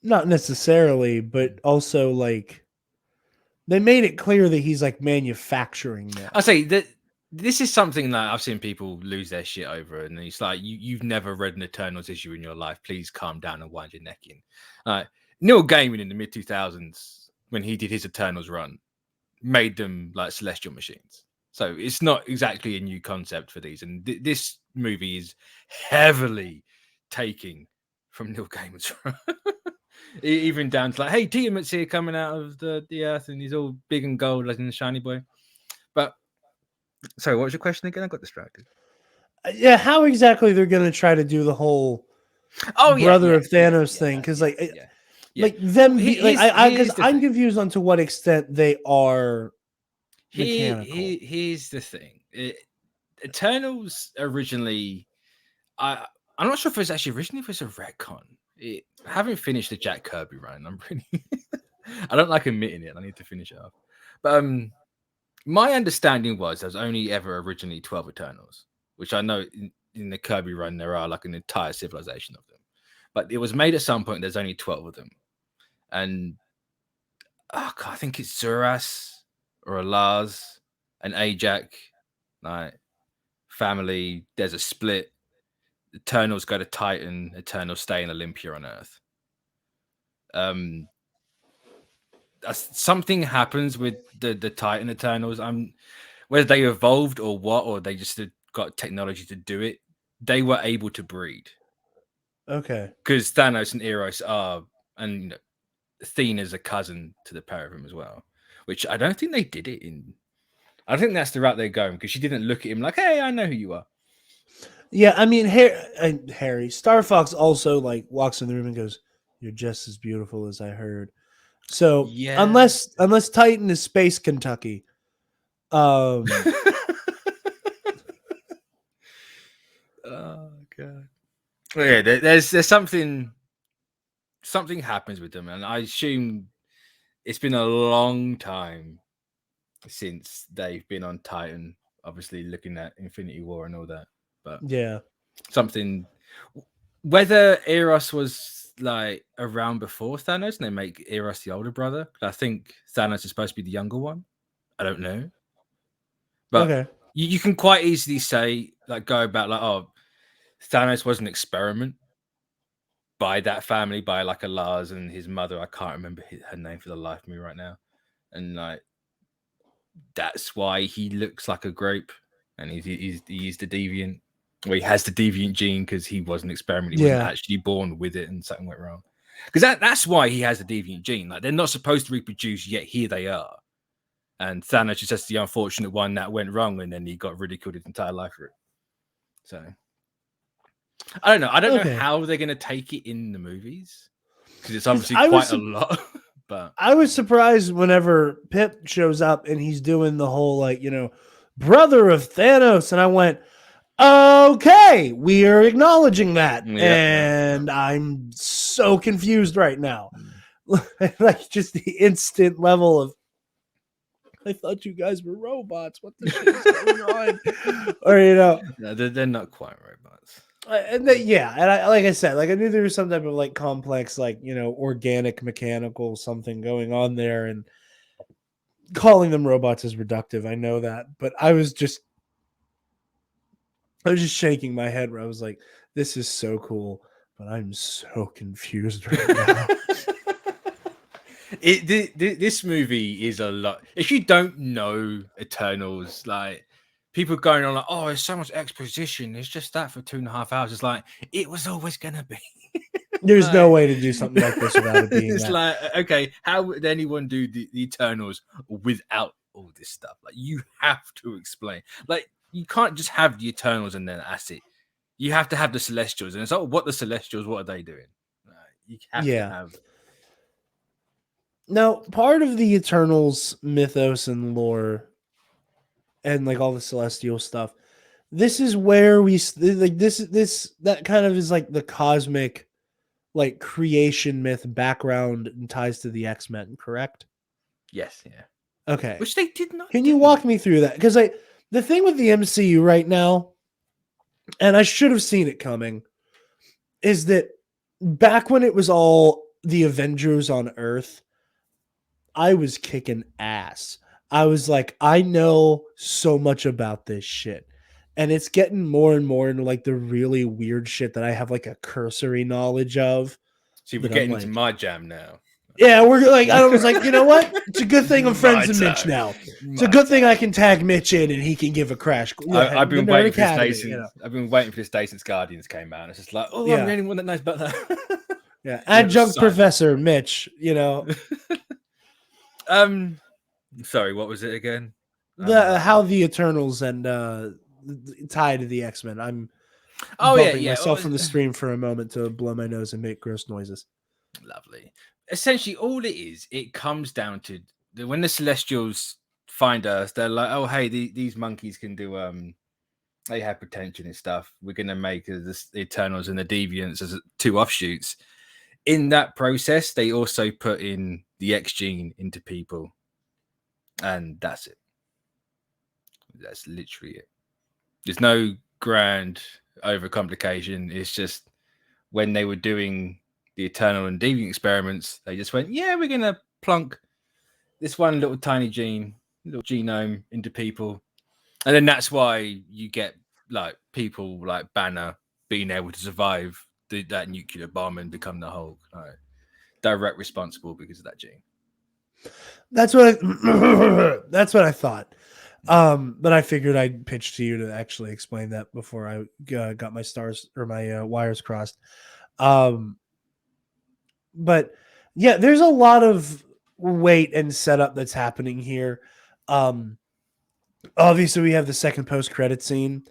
Not necessarily, but also like they made it clear that he's like manufacturing that. I say that this is something that I've seen people lose their shit over, and it's like you've never read an Eternals issue in your life. Please calm down and wind your neck in. Neil Gaiman in the mid 2000s, when he did his Eternals run, made them like celestial machines. So it's not exactly a new concept for these, and this movie is heavily taking from Neil Gaiman's run. Even down to like, hey, Tiamat's here coming out of the earth, and he's all big and gold like in the shiny boy. But sorry, what was your question again? I got distracted. Yeah, how exactly they're going to try to do the whole brother of Thanos thing? Because like them, because I'm confused on to what extent they are mechanical. Here's the thing: Eternals originally, I'm not sure if it's actually originally a retcon. I haven't finished the Jack Kirby run. I'm really, I don't like admitting it. I need to finish it up. But my understanding was there was only ever originally 12 Eternals, which I know in the Kirby run there are like an entire civilization of them. But it was made at some point. There's only 12 of them, and I think it's Zuras or Lars and Ajak, like family. There's a split. Eternals go to Titan. Eternals stay in Olympia on Earth. Something happens with the Titan Eternals. Whether they evolved or what, or they just got technology to do it. They were able to breed. Okay. Because Thanos and Eros are, and Athena's a cousin to the pair of them as well, which I don't think they did it in. I think that's the route they're going because she didn't look at him like, "Hey, I know who you are." Yeah, I mean, Harry Star Fox also like walks in the room and goes, "You're just as beautiful as I heard." So Yeah. unless Titan is Space Kentucky, Oh god. Well, yeah, there's something happens with them, and I assume it's been a long time since they've been on Titan. Obviously, looking at Infinity War and all that, but yeah, something. Whether Eros was like around before Thanos, and they make Eros the older brother. I think Thanos is supposed to be the younger one. I don't know, but okay, you can quite easily say like go about like, oh, Thanos was an experiment by that family, by like a Lars and his mother. I can't remember her name for the life of me right now, and like that's why he looks like a grape, and he's the deviant. Well, he has the deviant gene because he was an experiment. He wasn't yeah, actually born with it, and something went wrong. Because that's why he has the deviant gene. Like they're not supposed to reproduce, yet here they are. And Thanos is just the unfortunate one that went wrong, and then he got ridiculed his entire life for it. So I don't know. I don't know okay. how they're going to take it in the movies because it's 'Cause obviously quite a lot. But I was surprised whenever Pip shows up and he's doing the whole like brother of Thanos, and I went, okay, we are acknowledging that, yeah. and I'm so confused right now. Like just the instant level of, I thought you guys were robots. What the shit is going on? Or No, they're not quite robots. and I, like I said, like I knew there was some type of like complex, like organic, mechanical something going on there, and calling them robots is reductive. I know that, but I was just shaking my head where I was like, "This is so cool," but I'm so confused right now. This movie is a lot. If you don't know Eternals, like people going on like, oh, there's so much exposition. It's just that for 2.5 hours. It's like it was always gonna be. There's no Like, way to do something like this without it being it's that. like, okay, how would anyone do the Eternals without all this stuff? Like you have to explain. Like you can't just have the Eternals and then that's it. You have to have the Celestials, and it's like, what the Celestials? What are they doing? Like, you have to Yeah. have. Now, part of the Eternals mythos and lore, and like all the celestial stuff, this is where like this that kind of is like the cosmic, like creation myth background and ties to the X-Men, correct? Yes, yeah. Okay. Which they did not Can do. you walk me through that? Because the thing with the MCU right now, and I should have seen it coming, is that back when it was all the Avengers on Earth, I was kicking ass. I was like, I know so much about this shit. And it's getting more and more into like the really weird shit that I have like a cursory knowledge of. See, we're That I'm getting into like, my jam now. yeah, we're like, I was like, you know what? It's a good thing I'm friends My with Mitch time. now. It's My a good thing I time. can tag Mitch in and he can give a crash. I've been The waiting Nerd for this Academy, day since I've been waiting for this day since Guardians came out. And it's just like, oh, I'm Yeah. the only one that knows about that. Yeah, Never adjunct signed. professor Mitch. Sorry, what was it again? How the Eternals and tie to the X-Men. I'm Oh bumping yeah. myself from the stream for a moment to blow my nose and make gross noises. Lovely. Essentially, all it is, it comes down to when the Celestials find us, they're like, oh hey, these monkeys can do they have potential and stuff. We're gonna make the Eternals and the Deviants as two offshoots. In that process, they also put in the X gene into people, and that's it. That's literally it. There's no grand overcomplication. It's just when they were doing the Eternal and Deviant experiments, they just went, yeah, we're gonna plunk this one little tiny gene, little genome into people, and then that's why you get like people like Banner being able to survive that nuclear bomb and become the Hulk. Like, direct responsible because of that gene. That's what that's what I thought. But I figured I'd pitch to you to actually explain that before I got my stars or my wires crossed. But Yeah, there's a lot of wait and setup that's happening here. Obviously, we have the second post-credit scene,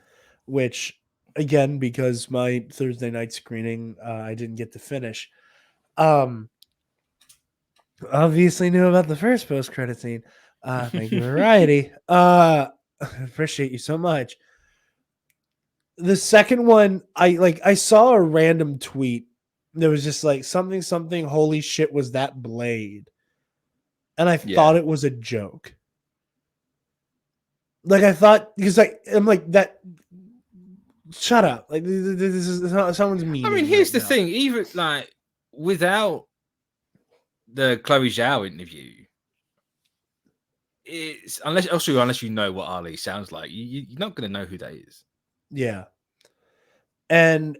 which, again, because my Thursday night screening, I didn't get to finish. Obviously knew about the first post-credit scene. Thank you, Variety. Appreciate you so much. The second one, I saw a random tweet that was just like something, holy shit, was that Blade? And I thought it was a joke. Like I thought, because I'm like that. Shut up! Like this is someone's mean. I mean, here's the thing: even like without the Chloe Zhao interview, it's unless you know what Ali sounds like, you're not going to know who that is. Yeah. And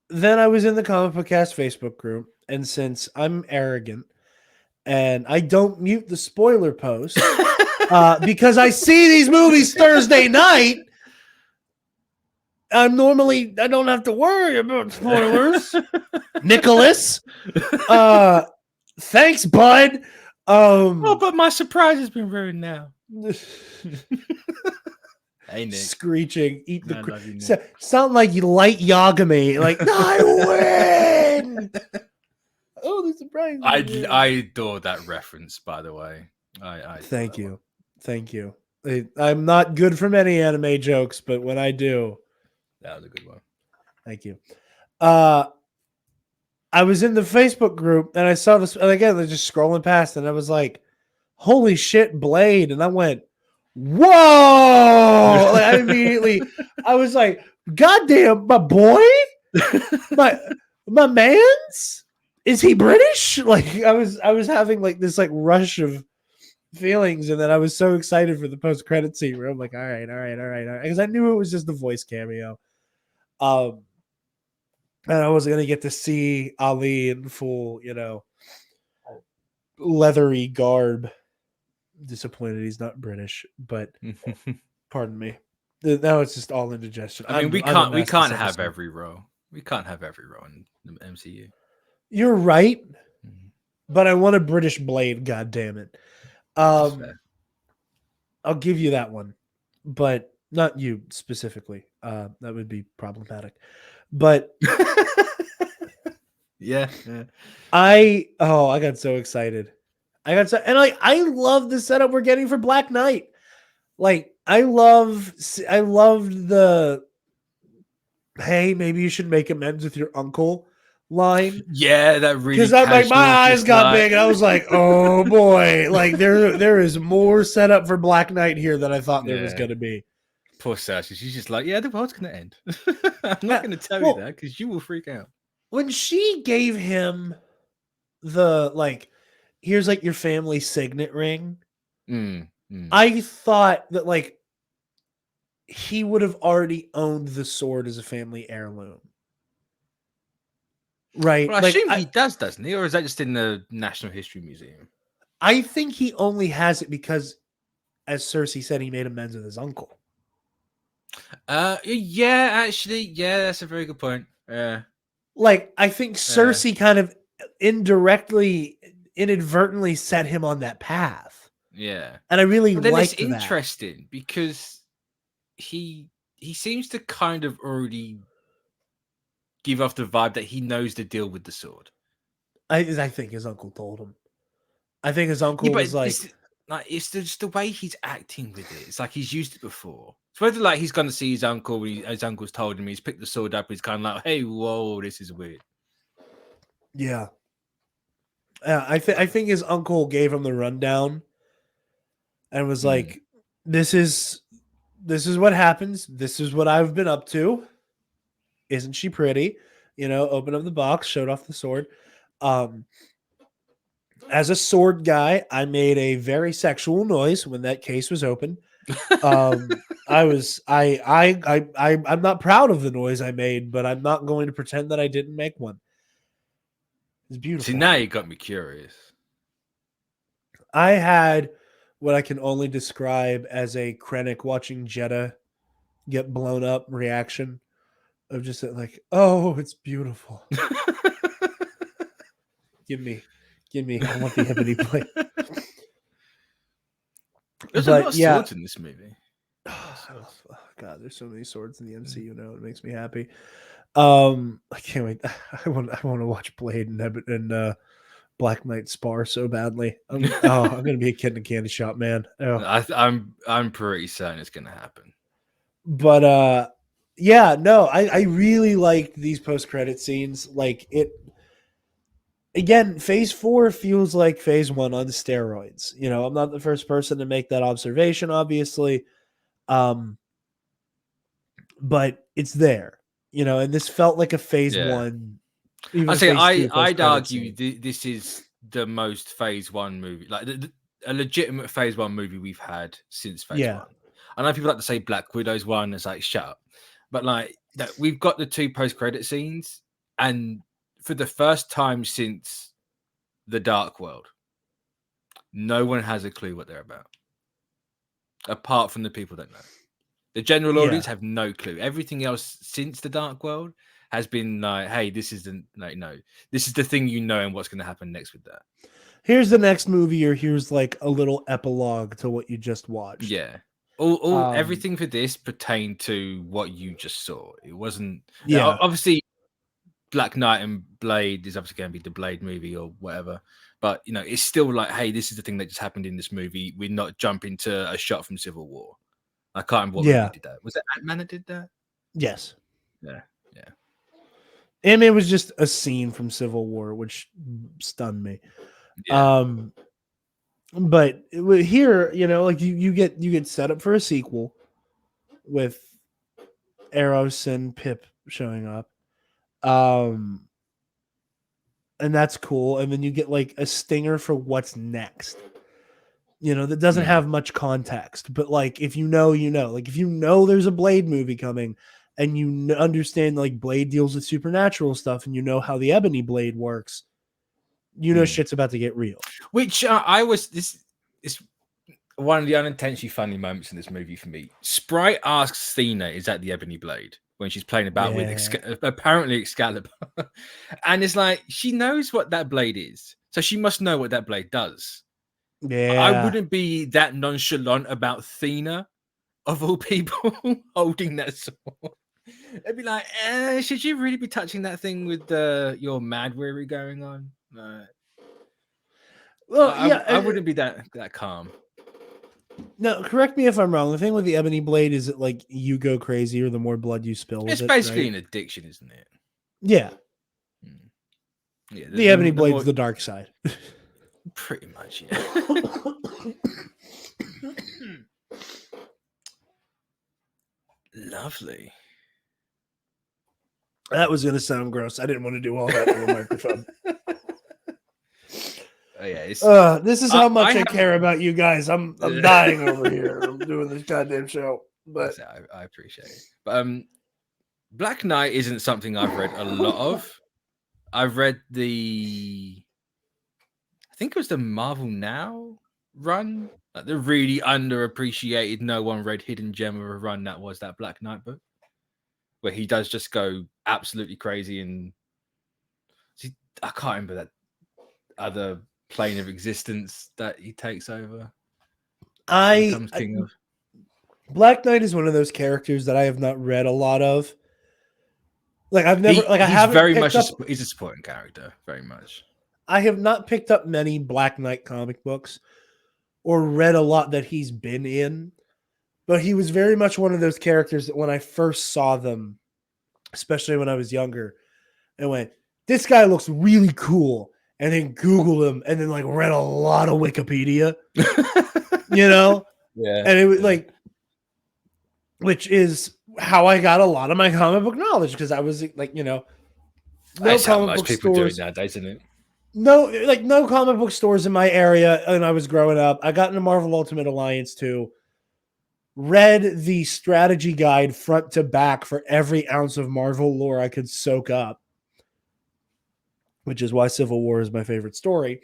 then I was in the ComicBookCast Facebook group, and since I'm arrogant and I don't mute the spoiler post because I see these movies Thursday night, I don't have to worry about spoilers. Nicholas, thanks, bud. But my surprise has been ruined now. Hey, Nick. Screeching, eat the sound like you light Yagami, like I win. Oh, the surprise! I adore that reference, by the way. I thank you. I'm not good for many anime jokes, but when I do, that was a good one. Thank you. I was in the Facebook group and I saw this, and again, they're just scrolling past, and I was like, "Holy shit, Blade!" And I went, "Whoa!" Like, I was like, "Goddamn, my boy, my man's." Is he British? Like I was having like this like rush of feelings, and then I was so excited for the post credit scene where I'm like, all right, because I knew it was just a voice cameo. And I wasn't gonna get to see Ali in full, leathery garb. Disappointed he's not British, but pardon me. Now it's just all indigestion. I mean, we can't have every role. We can't have every role in the MCU. You're right, but I want a British Blade. God damn it! I'll give you that one, but not you specifically. That would be problematic. But yeah. I got so excited. I love the setup we're getting for Black Knight. Like I loved the hey, maybe you should make amends with your uncle line. Yeah, that really, because I'm like, my eyes got big and I was like, oh boy, like there is more setup for Black Knight here than I thought there was gonna be. Poor Sashi, she's just like, yeah, the world's gonna end. I'm not gonna tell you that because you will freak out. When she gave him the like, here's like your family signet ring, I thought that like he would have already owned the sword as a family heirloom. Right. Well, I assume he does, doesn't he? Or is that just in the National History Museum? I think he only has it because, as Cersei said, he made amends with his uncle. Yeah, actually, yeah, that's a very good point. Like, I think Cersei kind of inadvertently set him on that path. Yeah. And I really liked that. It's interesting because he seems to kind of already give off the vibe that he knows the deal with the sword. I think his uncle told him. I think his uncle was like, it's just the way he's acting with it. It's like he's used it before. It's whether like he's gonna see his uncle, his uncle's told him, he's picked the sword up, he's kind of like, hey, whoa, this is weird. Yeah. I think his uncle gave him the rundown and was like, this is what happens. This is what I've been up to. Isn't she pretty? Opened up the box, showed off the sword. As a sword guy, I made a very sexual noise when that case was open. I'm not proud of the noise I made, but I'm not going to pretend that I didn't make one. It's beautiful. See, now you got me curious. I had what I can only describe as a Krennic watching Jeddah get blown up reaction of just like, oh, it's beautiful. Give me Give me. I want the ebony blade. There's a lot of swords in this movie. Oh, God, there's so many swords in the MCU now. It makes me happy. I can't wait. I want to watch Blade and Black Knight spar so badly. I'm gonna be a kid in a candy shop, man. Oh. I'm pretty certain it's gonna happen. But yeah, no, I really liked these post-credit scenes. Like it again, phase 4 feels like phase 1 on steroids. You know, I'm not the first person to make that observation, obviously. But it's there, you know, and this felt like a phase 1. I'd argue this is the most phase 1 movie, like a legitimate phase 1 movie we've had since phase 1. I know people like to say Black Widow's one. It's like, shut up. But like that, we've got the 2 post-credit scenes, and for the first time since The Dark World, no one has a clue what they're about, apart from the people that know. The general audience have no clue. Everything else since The Dark World has been like, hey, this is this is the thing, you know, and what's going to happen next with that. Here's the next movie, or here's like a little epilogue to what you just watched. Yeah. Everything for this pertained to what you just saw. It wasn't. Yeah. Obviously, Black Knight and Blade is obviously going to be the Blade movie or whatever. But, you know, it's still like, hey, this is the thing that just happened in this movie. We're not jumping to a shot from Civil War. I can't remember what movie did that. Was it Ant-Man that did that? Yes. Yeah. And it was just a scene from Civil War, which stunned me. Yeah. But here, you know, like you get set up for a sequel with Eros and Pip showing up. And that's cool. And then you get like a stinger for what's next. You know, that doesn't have much context, but like if you know, you know. Like if you know there's a Blade movie coming, and you understand like Blade deals with supernatural stuff, and you know how the Ebony Blade works, you know shit's about to get real. Which this is one of the unintentionally funny moments in this movie for me. Sprite asks Thena, "Is that the Ebony Blade?" when she's playing about with apparently Excalibur, and it's like she knows what that blade is, so she must know what that blade does. Yeah, I wouldn't be that nonchalant about Thena, of all people, holding that sword. I'd be like, should you really be touching that thing with your mad weary going on? No. Well, I wouldn't be that calm. No, correct me if I'm wrong. The thing with the Ebony Blade is that like you go crazy or the more blood you spill. It's basically an addiction, isn't it? Yeah. Yeah. The Ebony Blade's the dark side. Pretty much, yeah. Lovely. That was going to sound gross. I didn't want to do all that on the microphone. Oh, yeah. This is how much I care about you guys. I'm dying over here. I'm doing this goddamn show. But I appreciate it. But Black Knight isn't something I've read a lot of. I've read I think it was the Marvel Now run, like the really underappreciated, no one read hidden gem of a run that was that Black Knight book, where he does just go absolutely crazy, and I can't remember that other plane of existence that he takes over. Becomes king of. Black Knight is one of those characters that I have not read a lot of. Like I've never, I haven't. Very much. He's a supporting character, very much. I have not picked up many Black Knight comic books or read a lot that he's been in, but he was very much one of those characters that when I first saw them, especially when I was younger, I went, this guy looks really cool. And then Googled him and then like read a lot of Wikipedia, you know? Yeah. And it was like, which is how I got a lot of my comic book knowledge, because I was like, you know, no comic book stores nowadays, isn't it? No comic book stores in my area. And I was growing up. I got into Marvel Ultimate Alliance too. Read the strategy guide front to back for every ounce of Marvel lore I could soak up, which is why Civil War is my favorite story.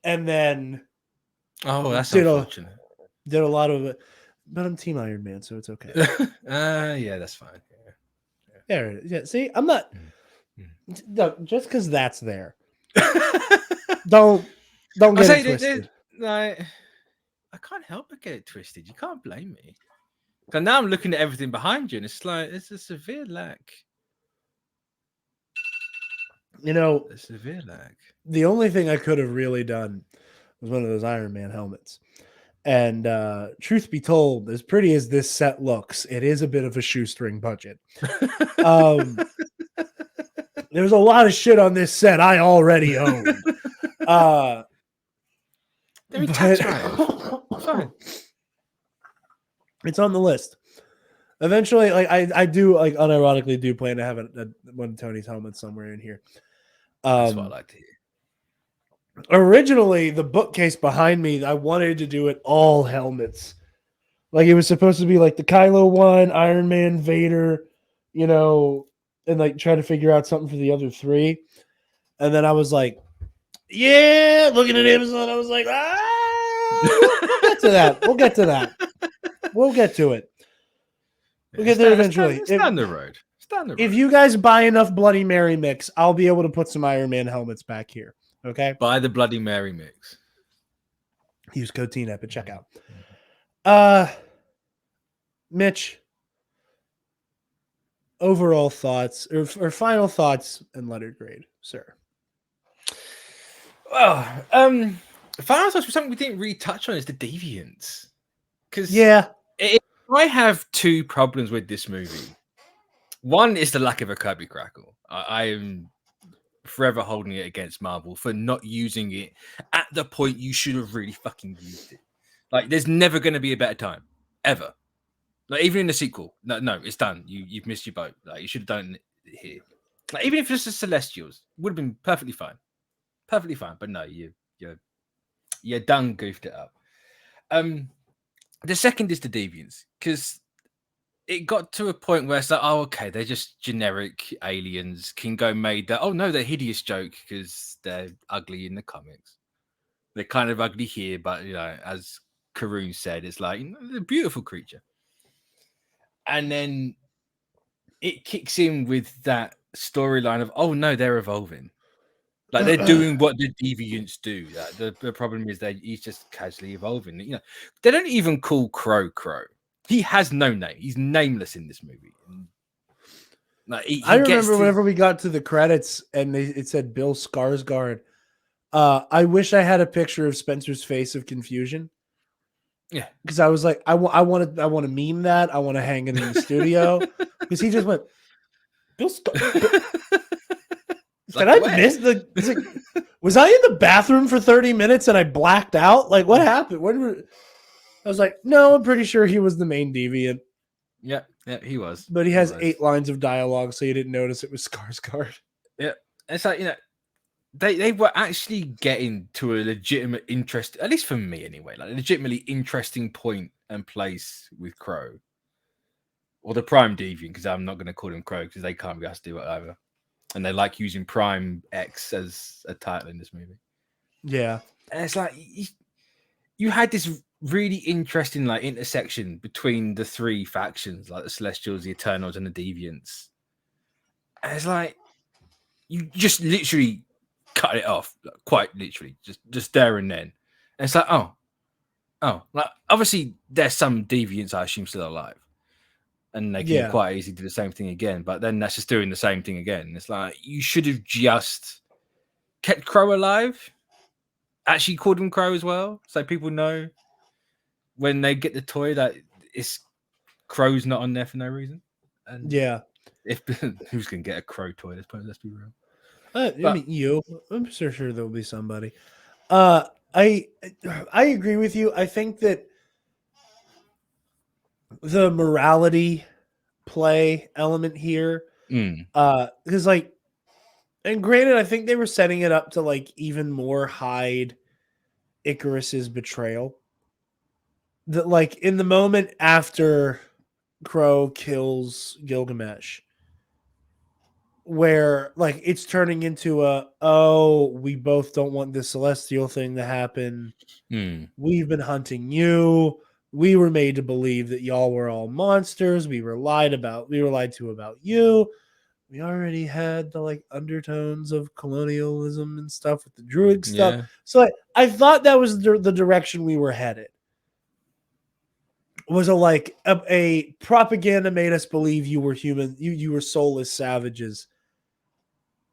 And then, that's unfortunate. Did a lot of it, but I'm Team Iron Man, so it's okay. Yeah, that's fine. Yeah. There it is. Yeah, see, I'm not. No, just because that's there. Don't I get say it twisted. like, I can't help but get it twisted. You can't blame me. So now I'm looking at everything behind you, and it's like it's a severe lack. You know, A severe lack. the only thing I could have really done was one of those Iron Man helmets. And truth be told, as pretty as this set looks, it is a bit of a shoestring budget. There's a lot of shit on this set I already owned. They're tax write-off. Fine. It's on the list. Eventually, like I do, like unironically, do plan to have one of Tony's helmets somewhere in here. That's what I like to hear. Originally, the bookcase behind me, I wanted to do it all helmets. Like it was supposed to be like the Kylo one, Iron Man, Vader, you know, and like try to figure out something for the other three. And then I was like, yeah, looking at Amazon, I was like, we'll get to that. We'll get to that. We'll get to it. We'll get there eventually. It's down the road. It's down the road. If you guys buy enough Bloody Mary mix, I'll be able to put some Iron Man helmets back here. Okay? Buy the Bloody Mary mix. Use code TNAP at checkout. Mitch, overall thoughts or final thoughts and letter grade, sir. Well, final thoughts for something we didn't really touch on is the deviants. Because I have two problems with this movie. One is the lack of a Kirby Crackle. I am forever holding it against Marvel for not using it at the point you should have really fucking used it. Like, there's never going to be a better time, ever. Like, even in the sequel, no, it's done. You've missed your boat. Like, you should have done it here. Like, even if it's the Celestials, would have been perfectly fine, But no, you done goofed it up. The second is the deviants, because it got to a point where it's like, oh, okay, they're just generic aliens. Kingo made that. Oh no, they're hideous joke because they're ugly in the comics. They're kind of ugly here, but as Karoon said, it's like they're a beautiful creature. And then it kicks in with that storyline of, oh no, they're evolving. Like they're doing what the deviants do. The problem is that he's just casually evolving. They don't even call Crow. He has no name. He's nameless in this movie. Like I remember whenever we got to the credits and it said Bill Skarsgård. I wish I had a picture of Spencer's face of confusion. Yeah, because I was like, I want to meme that. I want to hang it in the studio because he just went, Bill Skarsgård. Did I miss the? Was I in the bathroom for 30 minutes and I blacked out? Like, what happened? I was like, no, I'm pretty sure he was the main deviant. Yeah, he was. But he has 8 lines of dialogue, so you didn't notice it was Skarsgård. Yeah, it's like they were actually getting to a legitimate interest, at least for me anyway, like a legitimately interesting point and place with Crow, or the Prime Deviant, because I'm not going to call him Crow because they can't be asked to do it either. And they like using Prime X as a title in this movie. Yeah. And it's like you had this really interesting like intersection between the three factions, like the Celestials, the Eternals, and the Deviants. And it's like you just literally cut it off, like, quite literally, just there and then. And it's like, oh, like obviously there's some Deviants I assume still alive. And they can quite easily do the same thing again, but then that's just doing the same thing again. It's like you should have just kept Crow alive. Actually called him Crow as well, so people know when they get the toy that it's Crow's not on there for no reason. And if who's gonna get a Crow toy? Let's be real. I mean, I'm sure there'll be somebody. I agree with you. I think that the morality play element here, because like, and granted, I think they were setting it up to like even more hide Icarus's betrayal. That like in the moment after Crow kills Gilgamesh, where like it's turning into we both don't want this celestial thing to happen. We've been hunting you. We were made to believe that y'all were all monsters. We were lied to about you. We already had the like undertones of colonialism and stuff with the druid stuff. Yeah. So I thought that was the direction we were headed. Was a propaganda made us believe you were human, you were soulless savages,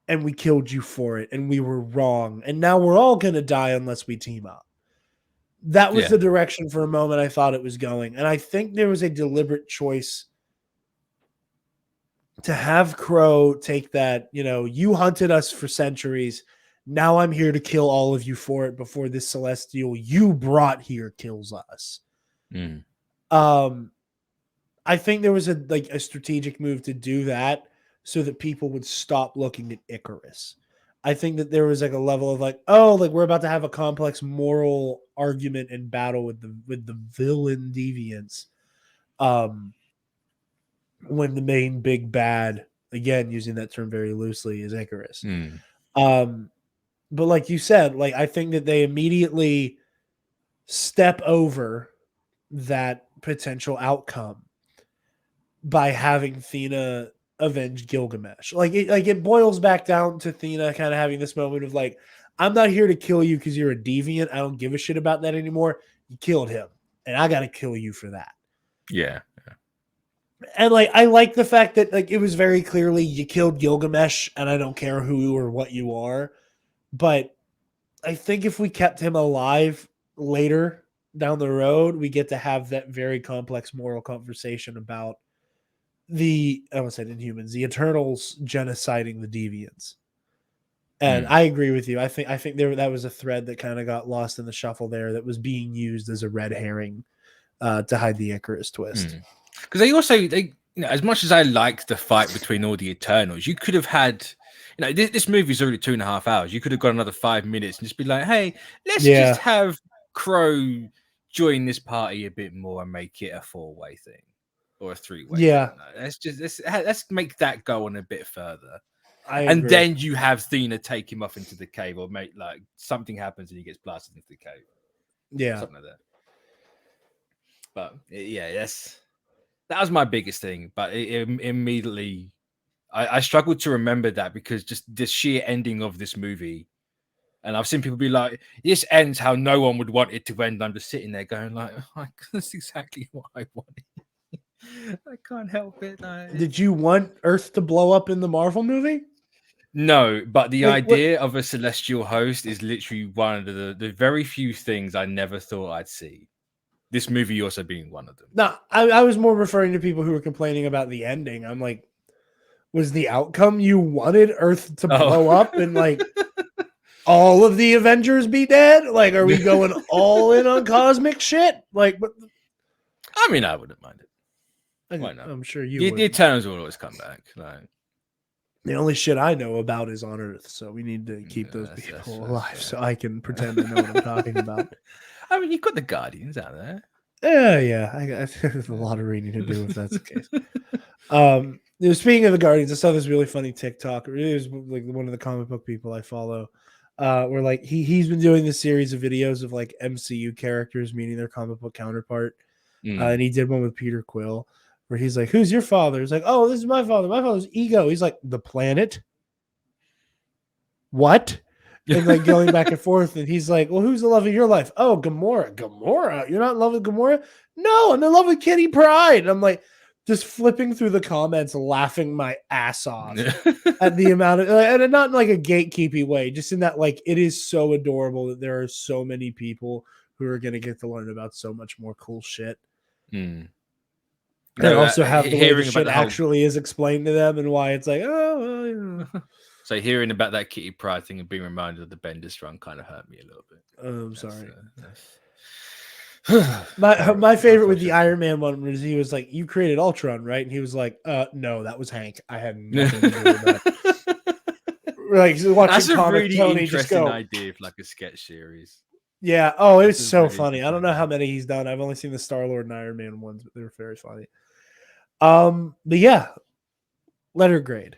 and we killed you for it, and we were wrong, and now we're all gonna die unless we team up. That was the direction for a moment I thought it was going, and I think there was a deliberate choice to have Crow take that, you hunted us for centuries. Now I'm here to kill all of you for it before this celestial you brought here kills us. Mm. I think there was a strategic move to do that so that people would stop looking at Icarus. I think that there was like a level of we're about to have a complex moral argument and battle with the villain deviants. When the main big bad, again using that term very loosely, is Icarus. Mm. But like you said, I think that they immediately step over that potential outcome by having Thena avenge Gilgamesh. It boils back down to Thena kind of having this moment of I'm not here to kill you because you're a deviant. I don't give a shit about that anymore. You killed him, and I got to kill you for that. Yeah. And I like the fact that it was very clearly you killed Gilgamesh, and I don't care who or what you are. But I think if we kept him alive later down the road, we get to have that very complex moral conversation about I almost said Inhumans, the Eternals genociding the Deviants. And I agree with you. I think that was a thread that kind of got lost in the shuffle there, that was being used as a red herring to hide the Icarus twist. Because they as much as I like the fight between all the Eternals, you could have had, this movie is already 2.5 hours. You could have got another 5 minutes and just be like, hey, let's just have Crow join this party a bit more and make it a 4-way thing or a 3-way. Yeah, thing. Let's make that go on a bit further. and agree. Then you have Thena take him off into the cave, or make something happens and he gets blasted into the cave. Yeah, something like that. But yeah, that was my biggest thing. But it immediately, I struggled to remember that because just the sheer ending of this movie. And I've seen people be like, this ends how no one would want it to end. I'm just sitting there going that's exactly what I wanted. I can't help it. Did you want Earth to blow up in the Marvel movie? No, but the idea of a celestial host is literally one of the very few things I never thought I'd see. This movie also being one of them. No, I was more referring to people who were complaining about the ending. I'm like, was the outcome you wanted Earth to blow up and all of the Avengers be dead? Are we going all in on cosmic shit? I mean, I wouldn't mind it. Why not? I'm sure you would. The Eternals will always come back. The only shit I know about is on Earth, so we need to keep those people alive so I can pretend I know what I'm talking about. I mean, you've got the Guardians out there. Yeah. There's a lot of reading to do if that's the case. Speaking of the Guardians, I saw this really funny TikTok. It was one of the comic book people I follow, where he's been doing this series of videos of MCU characters meeting their comic book counterpart, and he did one with Peter Quill, where he's like, "Who's your father?" He's like, "Oh, this is my father. My father's Ego." He's like, "The planet? What?" And going back and forth, and he's like, "Well, who's the love of your life?" "Oh, Gamora." "Gamora? You're not in love with Gamora?" "No, I'm in love with Kitty Pryde." And I'm just flipping through the comments, laughing my ass off at the amount of, and not in a gatekeepy way, just in that it is so adorable that there are so many people who are going to get to learn about so much more cool shit. And also have the way the shit actually is explained to them and why it's So hearing about that Kitty Pryde thing and being reminded of the Bendis run kind of hurt me a little bit. I'm sorry. My favorite with the Iron Man one was he was like, "You created Ultron, right?" And he was like, "No, that was Hank. I had nothing to do with that." That's a really interesting idea for a sketch series. Yeah. Oh, it was so funny. I don't know how many he's done. I've only seen the Star-Lord and Iron Man ones, but they were very funny. But yeah, letter grade.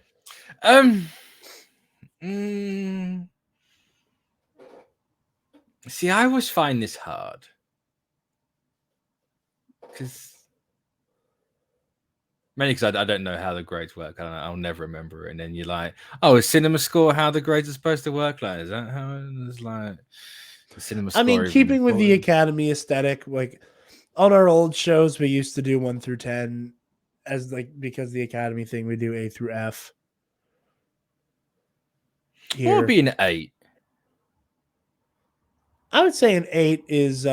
See, I always find this hard because Mainly because I don't know how the grades work. I'll never remember it. And then you're like, oh, is cinema score how the grades are supposed to work? Like, is that how it's like the cinema score? I mean, Even keeping with the important? Academy aesthetic, like on our old shows, we used to do 1 through 10 as like because the Academy thing, we do A through F. What would Here, be an 8? I would say an 8 is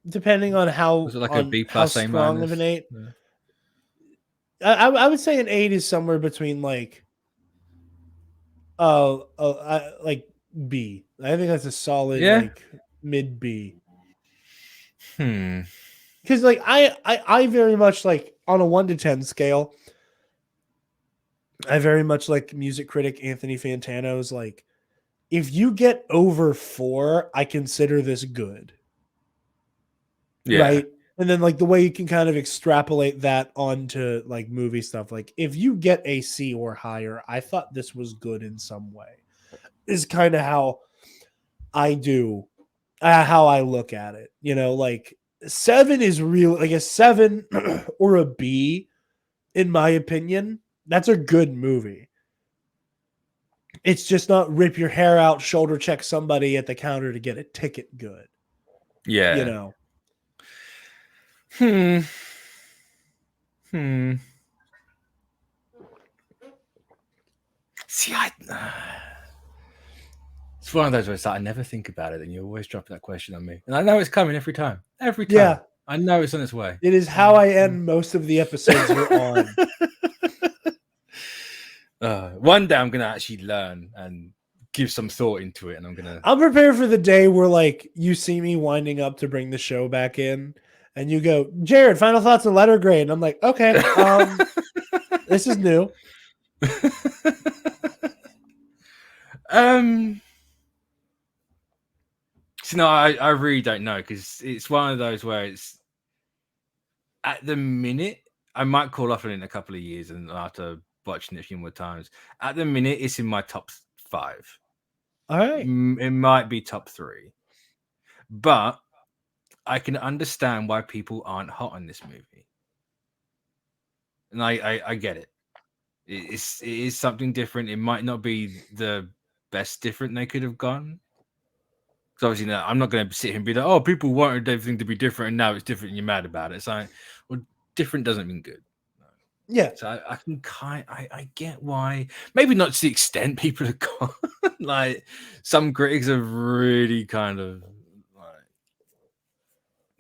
depending on Was it like a B how plus, A strong of an minus? 8. Yeah. I would say an 8 is somewhere between like like B. I think that's a solid Yeah. like mid B. Hmm. Because like I very much like on a 1 to 10 scale, I very much like music critic Anthony Fantano's like, if you get over 4, I consider this good. Yeah. Right. And then like the way you can kind of extrapolate that onto like movie stuff, like if you get a C or higher, I thought this was good in some way, is kind of how I do, how I look at it. You know, like 7 is real, like a 7 or a B, in my opinion. That's a good movie. It's just not rip your hair out, shoulder check somebody at the counter to get a ticket good. Yeah. You know. Hmm. See, it's one of those where it's like I never think about it, and you always drop that question on me, and I know it's coming every time. Every time, Yeah. I know it's on its way. It is how I end most of the episodes we're on. One day I'm gonna actually learn and give some thought into it, and I'm prepared for the day where like you see me winding up to bring the show back in, and you go, Jarod, final thoughts on letter grade, and I'm like, okay, this is new. So no, I really don't know, because it's one of those where it's at the minute I might call off in a couple of years and after watching it a few more times. At the minute, it's in my top 5. All right. It might be top 3, but I can understand why people aren't hot on this movie, and I get it. It is something different. It might not be the best different they could have gone. Because obviously, no, I'm not going to sit here and be like, "Oh, people wanted everything to be different, and now it's different, and you're mad about it." It's like, well, different doesn't mean good. Yeah. So I can I get why, maybe not to the extent people have gone. Like some critics have really kind of like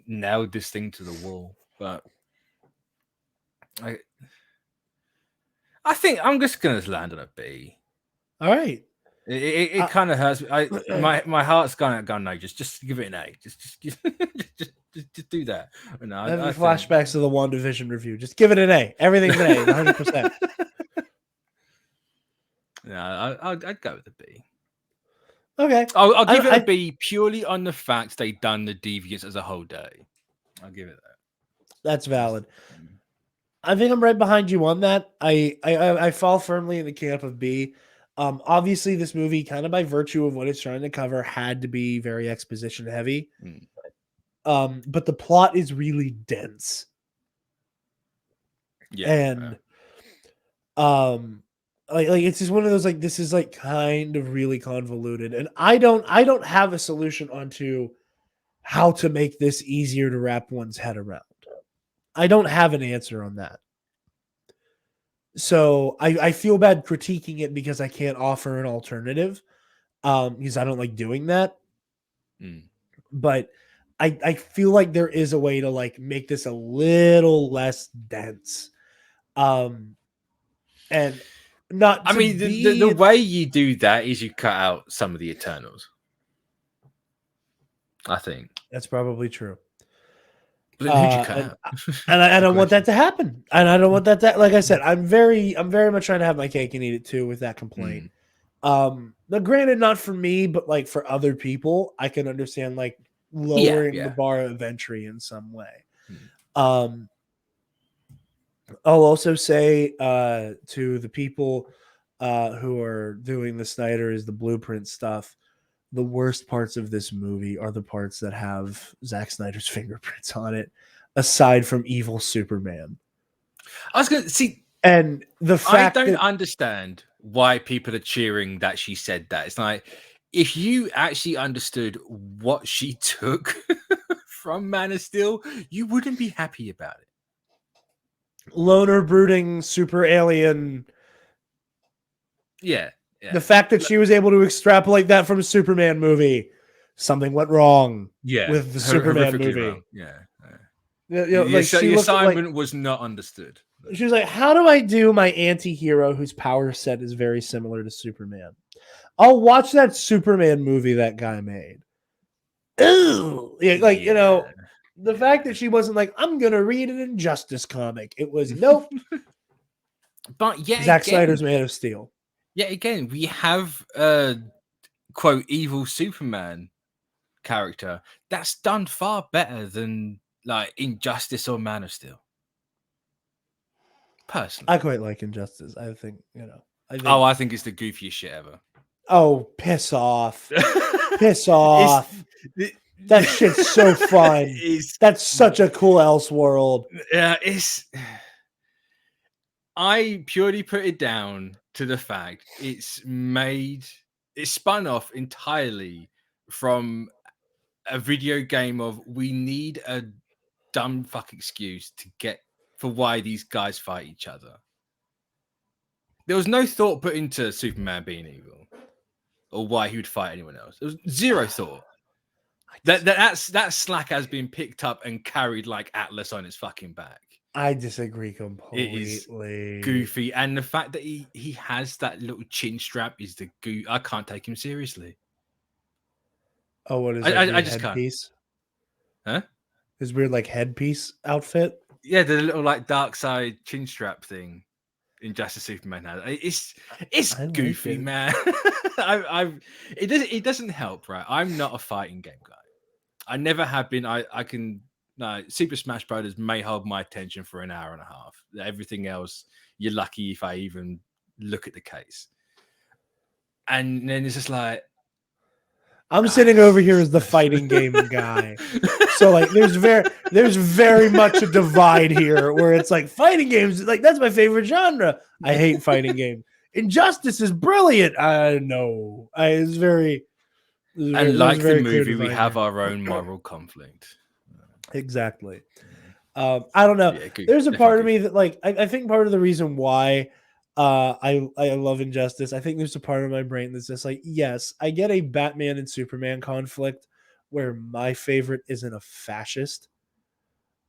nailed this thing to the wall, but I think I'm just gonna land on a B. All right. It kind of hurts. My heart's gone. No, just give it an A. Just do that. No, I have I flashbacks to the WandaVision review. Just give it an A. Everything's an A, 100%. Yeah, I'd go with a B. Okay. I'll give it a B purely on the fact they done the Deviants as a whole day. I'll give it that. That's valid. I think I'm right behind you on that. I fall firmly in the camp of B. Obviously, this movie, kind of by virtue of what it's trying to cover, had to be very exposition heavy. But the plot is really dense. Yeah. And like it's just one of those, like, this is like kind of really convoluted. And I don't have a solution onto how to make this easier to wrap one's head around. I don't have an answer on that. So I feel bad critiquing it because I can't offer an alternative, because I don't like doing that. But I feel like there is a way to like make this a little less dense. And not I mean, the way you do that is you cut out some of the Eternals. I think that's probably true. But then who'd you cut out? And I don't want that to happen. And I don't want that to, like I said, I'm very much trying to have my cake and eat it too with that complaint. Now, granted, not for me, but like for other people, I can understand like lowering the bar of entry in some way. I'll also say to the people who are doing the Snyder is the blueprint stuff, the worst parts of this movie are the parts that have Zack Snyder's fingerprints on it, aside from evil Superman. I was going to see, And the fact I don't that understand why people are cheering that she said that. It's like, if you actually understood what she took from Man of Steel, you wouldn't be happy about it. loner brooding super alien, Yeah. the fact that she was able to extrapolate that from a Superman movie, something went wrong with the Superman horrifically movie. wrong. Yeah. Like So she your looked at, like, assignment was not understood. she was like, how do I do my anti-hero whose power set is very similar to Superman? I'll watch that Superman movie that guy made. Ooh. Yeah, like, the fact that she wasn't like, I'm going to read an Injustice comic. It was, nope. But Zack Snyder's Man of Steel. Yeah, again, we have a quote evil Superman character that's done far better than like Injustice or Man of Steel. Personally, I quite like Injustice. I think, I think it's the goofiest shit ever. Oh, piss off. Piss off. That shit's so fun. That's such a cool Elseworld. Yeah, I purely put it down to the fact it's spun off entirely from a video game of we need a dumb fuck excuse to get for why these guys fight each other. There was no thought put into Superman being evil or why he would fight anyone else. There was zero thought. That slack has been picked up and carried like Atlas on its fucking back. I disagree completely. It is goofy, and the fact that he has that little chin strap is the goo. I can't take him seriously. Oh, what is I just headpiece? Can't. Huh? His weird like headpiece outfit. Yeah, the little like dark side chin strap thing. Injustice Superman has. It's goofy, like it. Man. It doesn't help, right? I'm not a fighting game guy. I never have been. I can. No, Super Smash Brothers may hold my attention for an hour and a half. Everything else, you're lucky if I even look at the case. And then it's just like, I'm sitting over here as the fighting game guy. So like there's very much a divide here where it's like fighting games, like that's my favorite genre. I hate fighting games. Injustice is brilliant. I know. It's very and like the movie, we have our own moral conflict. Exactly. I don't know. Yeah, there's a part of me that like I think part of the reason why I love Injustice, I think there's a part of my brain that's just like, yes, I get a Batman and Superman conflict where my favorite isn't a fascist.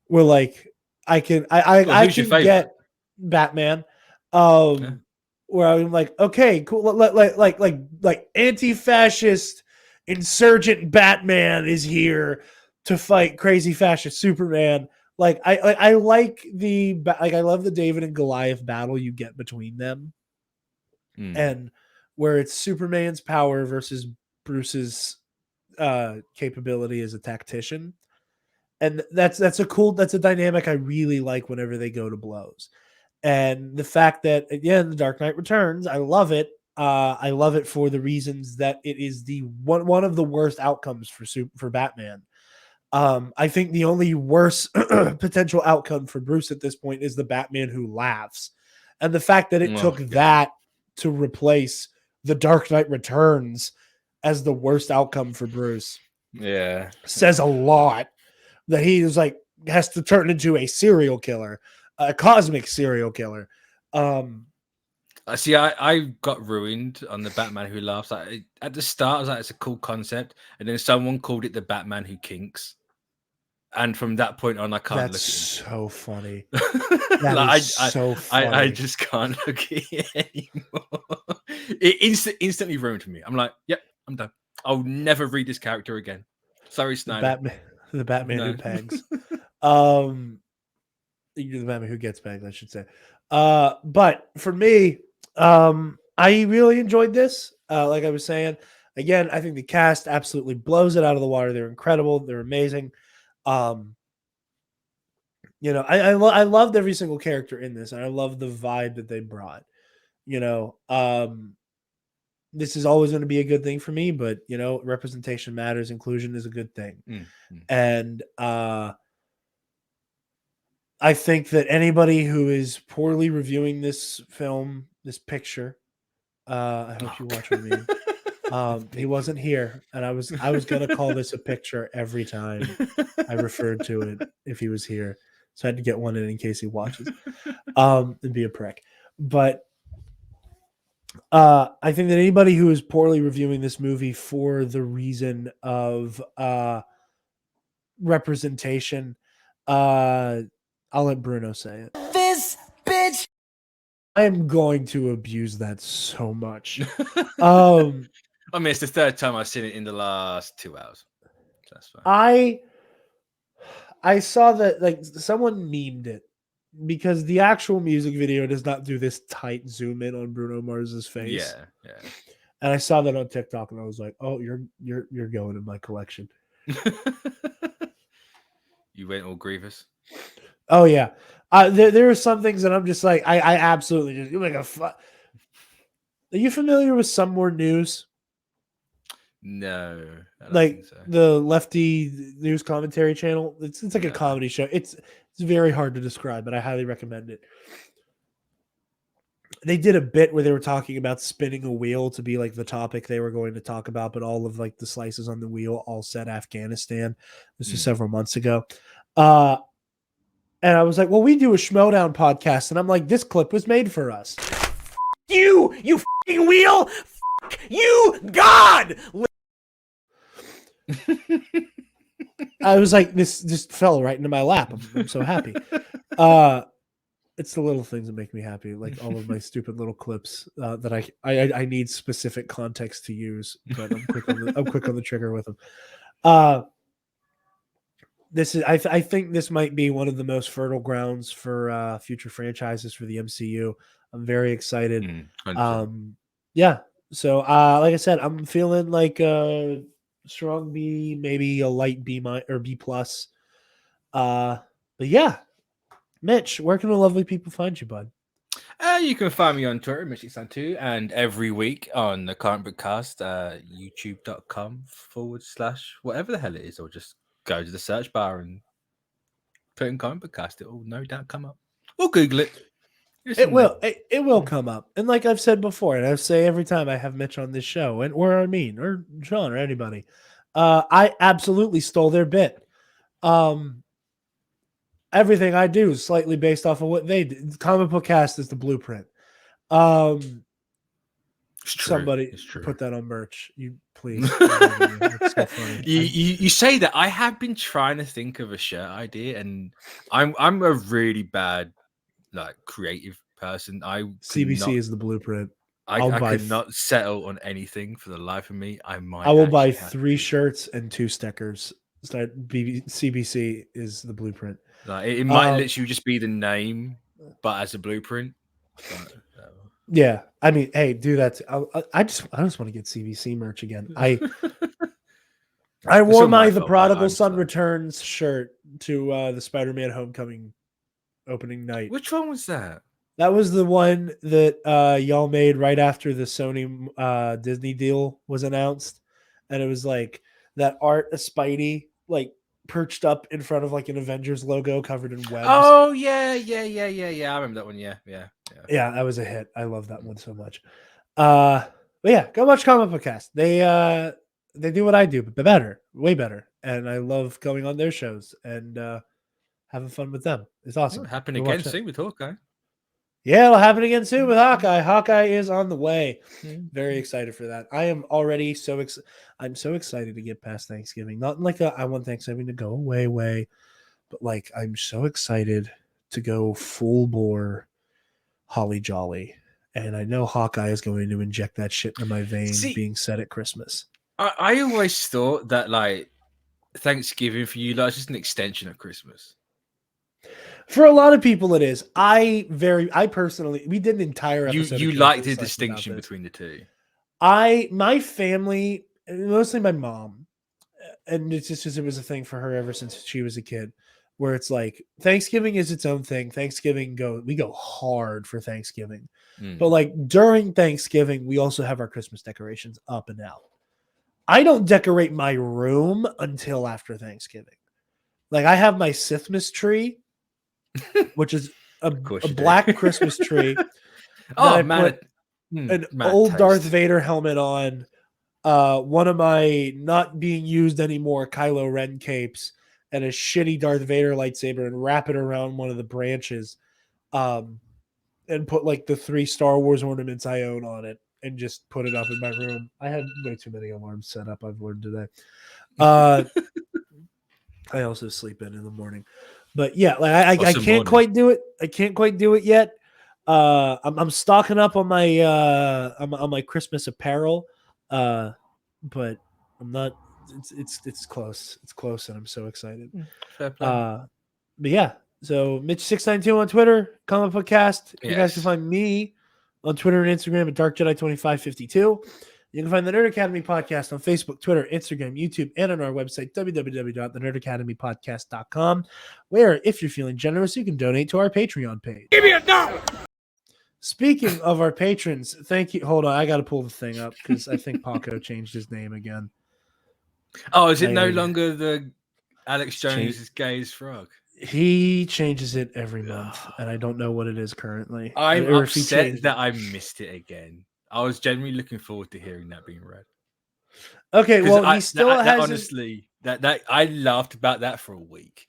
Where like I can get Batman. Where I'm like, okay, cool, like anti-fascist insurgent Batman is here to fight crazy fascist Superman. Like I like I love the David and Goliath battle you get between them, and where it's Superman's power versus Bruce's capability as a tactician, and that's a dynamic I really like whenever they go to blows, and the fact that again the Dark Knight Returns, I love it. I love it for the reasons that it is the one of the worst outcomes for Batman. I think the only worse potential outcome for Bruce at this point is the Batman who laughs. And the fact that it took that to replace the Dark Knight Returns as the worst outcome for Bruce. Yeah. Says a lot that he is like, has to turn into a serial killer, a cosmic serial killer. See, I got ruined on the Batman who laughs. At the start, I was like, it's a cool concept. And then someone called it the Batman who kinks. And from that point on, I can't look at him. So funny. That is so funny. I just can't look at it anymore. It instantly ruined for me. I'm like, yep, I'm done. I'll never read this character again. Sorry, Snyder. The Batman who pegs. The Batman who gets pegged, I should say. But for me, I really enjoyed this. Like I was saying, again, I think the cast absolutely blows it out of the water. They're incredible. They're amazing. I loved every single character in this, and I love the vibe that they brought. This is always going to be a good thing for me, but representation matters. Inclusion is a good thing. And I I think that anybody who is poorly reviewing this film, this picture, I hope you watch what I mean. He wasn't here, and I was gonna call this a picture every time I referred to it if he was here. So I had to get one in case he watches. And be a prick. But I think that anybody who is poorly reviewing this movie for the reason of representation, I'll let Bruno say it. This bitch. I am going to abuse that so much. I mean, it's the third time I've seen it in the last 2 hours. So that's fine. I saw that like someone memed it because the actual music video does not do this tight zoom in on Bruno Mars's face. Yeah. And I saw that on TikTok and I was like, "Oh, you're going in my collection." You went all Grievous. Oh yeah. There are some things that I'm just like, I absolutely just, you're like are you familiar with Some More News? No. I don't Like think so. the lefty news commentary channel. It's like a comedy show. It's very hard to describe, but I highly recommend it. They did a bit where they were talking about spinning a wheel to be like the topic they were going to talk about, but all of like the slices on the wheel all said Afghanistan. This was several months ago. And I was like, well, we do a Schmodown podcast. And I'm like, this clip was made for us. You f***ing wheel. F*** you, God. I was like, this just fell right into my lap. I'm so happy. It's the little things that make me happy, like all of my stupid little clips that I need specific context to use, but I'm quick on the trigger with them. This is I think this might be one of the most fertile grounds for future franchises for the MCU. I'm very excited. Yeah. So like I said, I'm feeling like a strong B, maybe a light B or B plus. But yeah. Mitch, where can the lovely people find you, bud? You can find me on Twitter, Mitch2, and every week on the ComicBookCast, youtube.com/whatever the hell it is, or just go to the search bar and put in ComicBookCast. It will no doubt come up. Or Google it. It will come up. And like I've said before, and I say every time I have Mitch on this show, or Armin, or Sean, or anybody, I absolutely stole their bit. Everything I do is slightly based off of what they did. ComicBookCast is the blueprint. Somebody put that on merch. You please. It's so funny. You say that. I have been trying to think of a shirt idea, and I'm a really bad like creative person. CBC is the blueprint. I could not settle on anything for the life of me. I will buy 3 shirts and 2 stickers. CBC is the blueprint. Like, it might literally just be the name, but as a blueprint. But, yeah, I mean, hey, do that. I just want to get CBC merch again. I wore my The Prodigal Son Returns shirt to the Spider-Man Homecoming opening night. Which one was that? That was the one that y'all made right after the Sony Disney deal was announced, and it was like that art of Spidey like perched up in front of like an Avengers logo covered in webs. Oh yeah. I remember that one. Yeah. Yeah, that was a hit. I love that one so much. But yeah, go watch ComicBookCast. They do what I do, but better, way better. And I love going on their shows and having fun with them. It's awesome. It'll happen again soon with Hawkeye. Yeah, it'll happen again soon with Hawkeye. Hawkeye is on the way. Very excited for that. I am already I'm so excited to get past Thanksgiving. Not like I want Thanksgiving to go away way, but like I'm so excited to go full bore holly jolly. And I know Hawkeye is going to inject that shit into my veins being set at Christmas. I always thought that like Thanksgiving for you like is just an extension of Christmas. For a lot of people, it is. I personally, we did an entire episode. You like the distinction between the two. My family, mostly my mom, and it's just because it was a thing for her ever since she was a kid, where it's like Thanksgiving is its own thing. We go hard for Thanksgiving, but like during Thanksgiving, we also have our Christmas decorations up and out. I don't decorate my room until after Thanksgiving. Like I have my Sithmas tree which is a course you do. black Christmas tree. Oh I man, put an mad old Darth taste. Vader helmet on, one of my not being used anymore Kylo Ren capes, and a shitty Darth Vader lightsaber, and wrap it around one of the branches, and put like the 3 Star Wars ornaments I own on it, and just put it up in my room. I had way too many alarms set up, I've learned today. I also sleep in the morning, but yeah, like I Awesome can't morning. quite do it. I can't quite do it yet. I'm stocking up on my on my Christmas apparel, but I'm not. It's close. It's close, and I'm so excited. Fair play. But yeah, so Mitch692 on Twitter, ComicBookCast. You guys can Yes. find me on Twitter and Instagram at DarkJedi2552. You can find the Nerd Academy podcast on Facebook, Twitter, Instagram, YouTube, and on our website, www.thenerdacademypodcast.com, where, if you're feeling generous, you can donate to our Patreon page. Give me a dollar. Speaking of our patrons, thank you. Hold on, I got to pull the thing up because I think Paco changed his name again. Oh, is it no Like, longer the Alex Jones change- is gay as frog? He changes it every month, and I don't know what it is currently. I'm Or if he upset changed that it. I missed it again. I was genuinely looking forward to hearing that being read. Okay, 'Cause well, I- he still that, has. honestly, that I laughed about that for a week.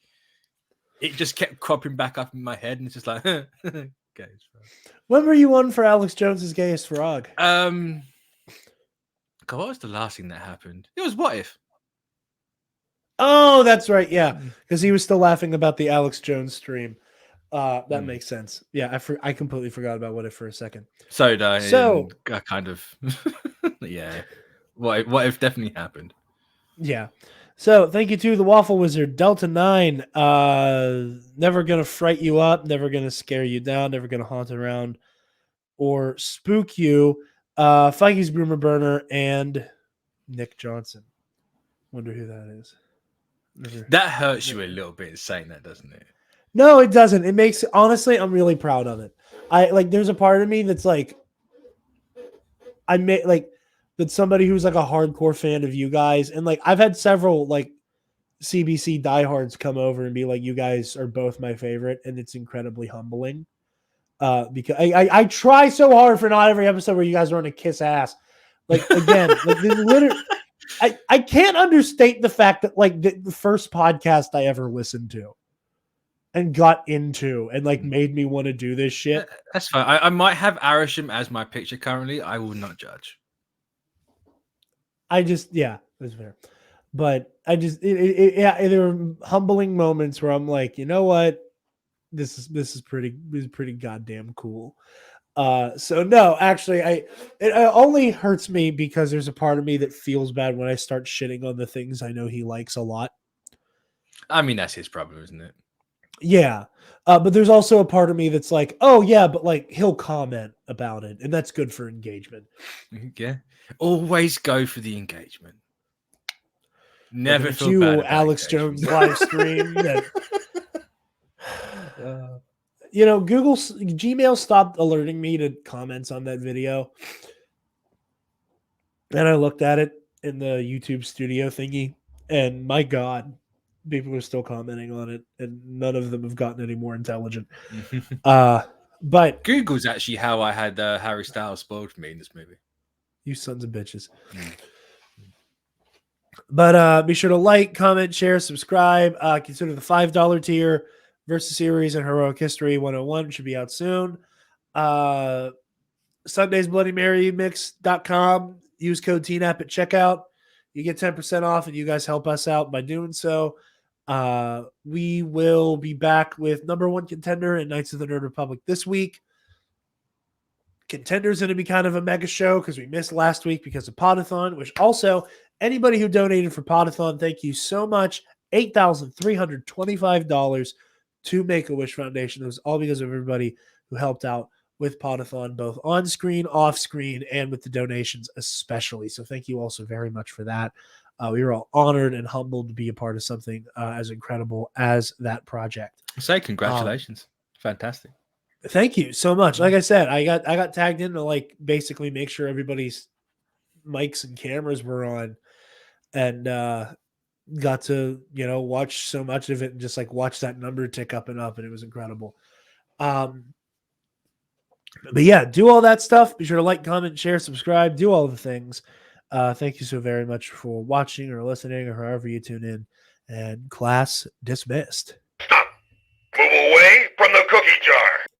It just kept cropping back up in my head, and it's just like, gay as frog. When were you on for Alex Jones's Gayest Frog? God, what was the last thing that happened? It was What If. Oh, that's right. Yeah, because he was still laughing about the Alex Jones stream. That makes sense. Yeah, I completely forgot about What If for a second. So did I. So- I kind of, yeah. What if definitely happened? Yeah. So thank you to the Waffle Wizard, Delta 9. Never gonna fright you up, never gonna scare you down, never gonna haunt around or spook you. Feige's Boomer Burner and Nick Johnson. Wonder who that is. That hurts you a little bit saying that, doesn't it? No, it doesn't. It makes, honestly, I'm really proud of it. There's a part of me that's like, that's somebody who's like a hardcore fan of you guys. And like, I've had several like CBC diehards come over and be like, you guys are both my favorite. And it's incredibly humbling. Because I try so hard for not every episode where you guys want to kiss ass. Like, again, like, literally, I can't understate the fact that like the first podcast I ever listened to and got into and like made me want to do this shit. That's fine. I might have Arisham as my picture currently. I will not judge. Yeah, that's fair. But yeah, there were humbling moments where I'm like, you know what? This is pretty goddamn cool. So no, actually, it only hurts me because there's a part of me that feels bad when I start shitting on the things I know he likes a lot. I mean, that's his problem, isn't it? Yeah. But there's also a part of me that's like, oh yeah, but like he'll comment about it, and that's good for engagement. Yeah. Always go for the engagement. Never Looking at feel you, bad about Alex engagement. Jones live stream. You know, Gmail stopped alerting me to comments on that video. And I looked at it in the YouTube studio thingy, and my God, people are still commenting on it, and none of them have gotten any more intelligent. But Google's actually how I had Harry Styles spoiled for me in this movie. you sons of bitches. But be sure to like, comment, share, subscribe. Consider the $5 tier. Versus Series and Heroic History 101 should be out soon. Sunday's Bloody Mary Mix.com. Use code TNAP at checkout. You get 10% off, and you guys help us out by doing so. We will be back with number one contender and Knights of the Nerd Republic this week. Contender's going to be kind of a mega show because we missed last week because of Podathon, which also anybody who donated for Podathon, thank you so much. $8,325 to Make-A-Wish Foundation. It was all because of everybody who helped out with Podathon, both on screen, off screen, and with the donations especially. So thank you also very much for that. We were all honored and humbled to be a part of something as incredible as that project. Say congratulations. Fantastic. Thank you so much. Like I said, I got tagged in to like basically make sure everybody's mics and cameras were on. And got to, watch so much of it and just like watch that number tick up and up, and it was incredible. But yeah, do all that stuff. Be sure to like, comment, share, subscribe, do all the things. Thank you so very much for watching or listening or however you tune in. And class dismissed. Stop. Move away from the cookie jar.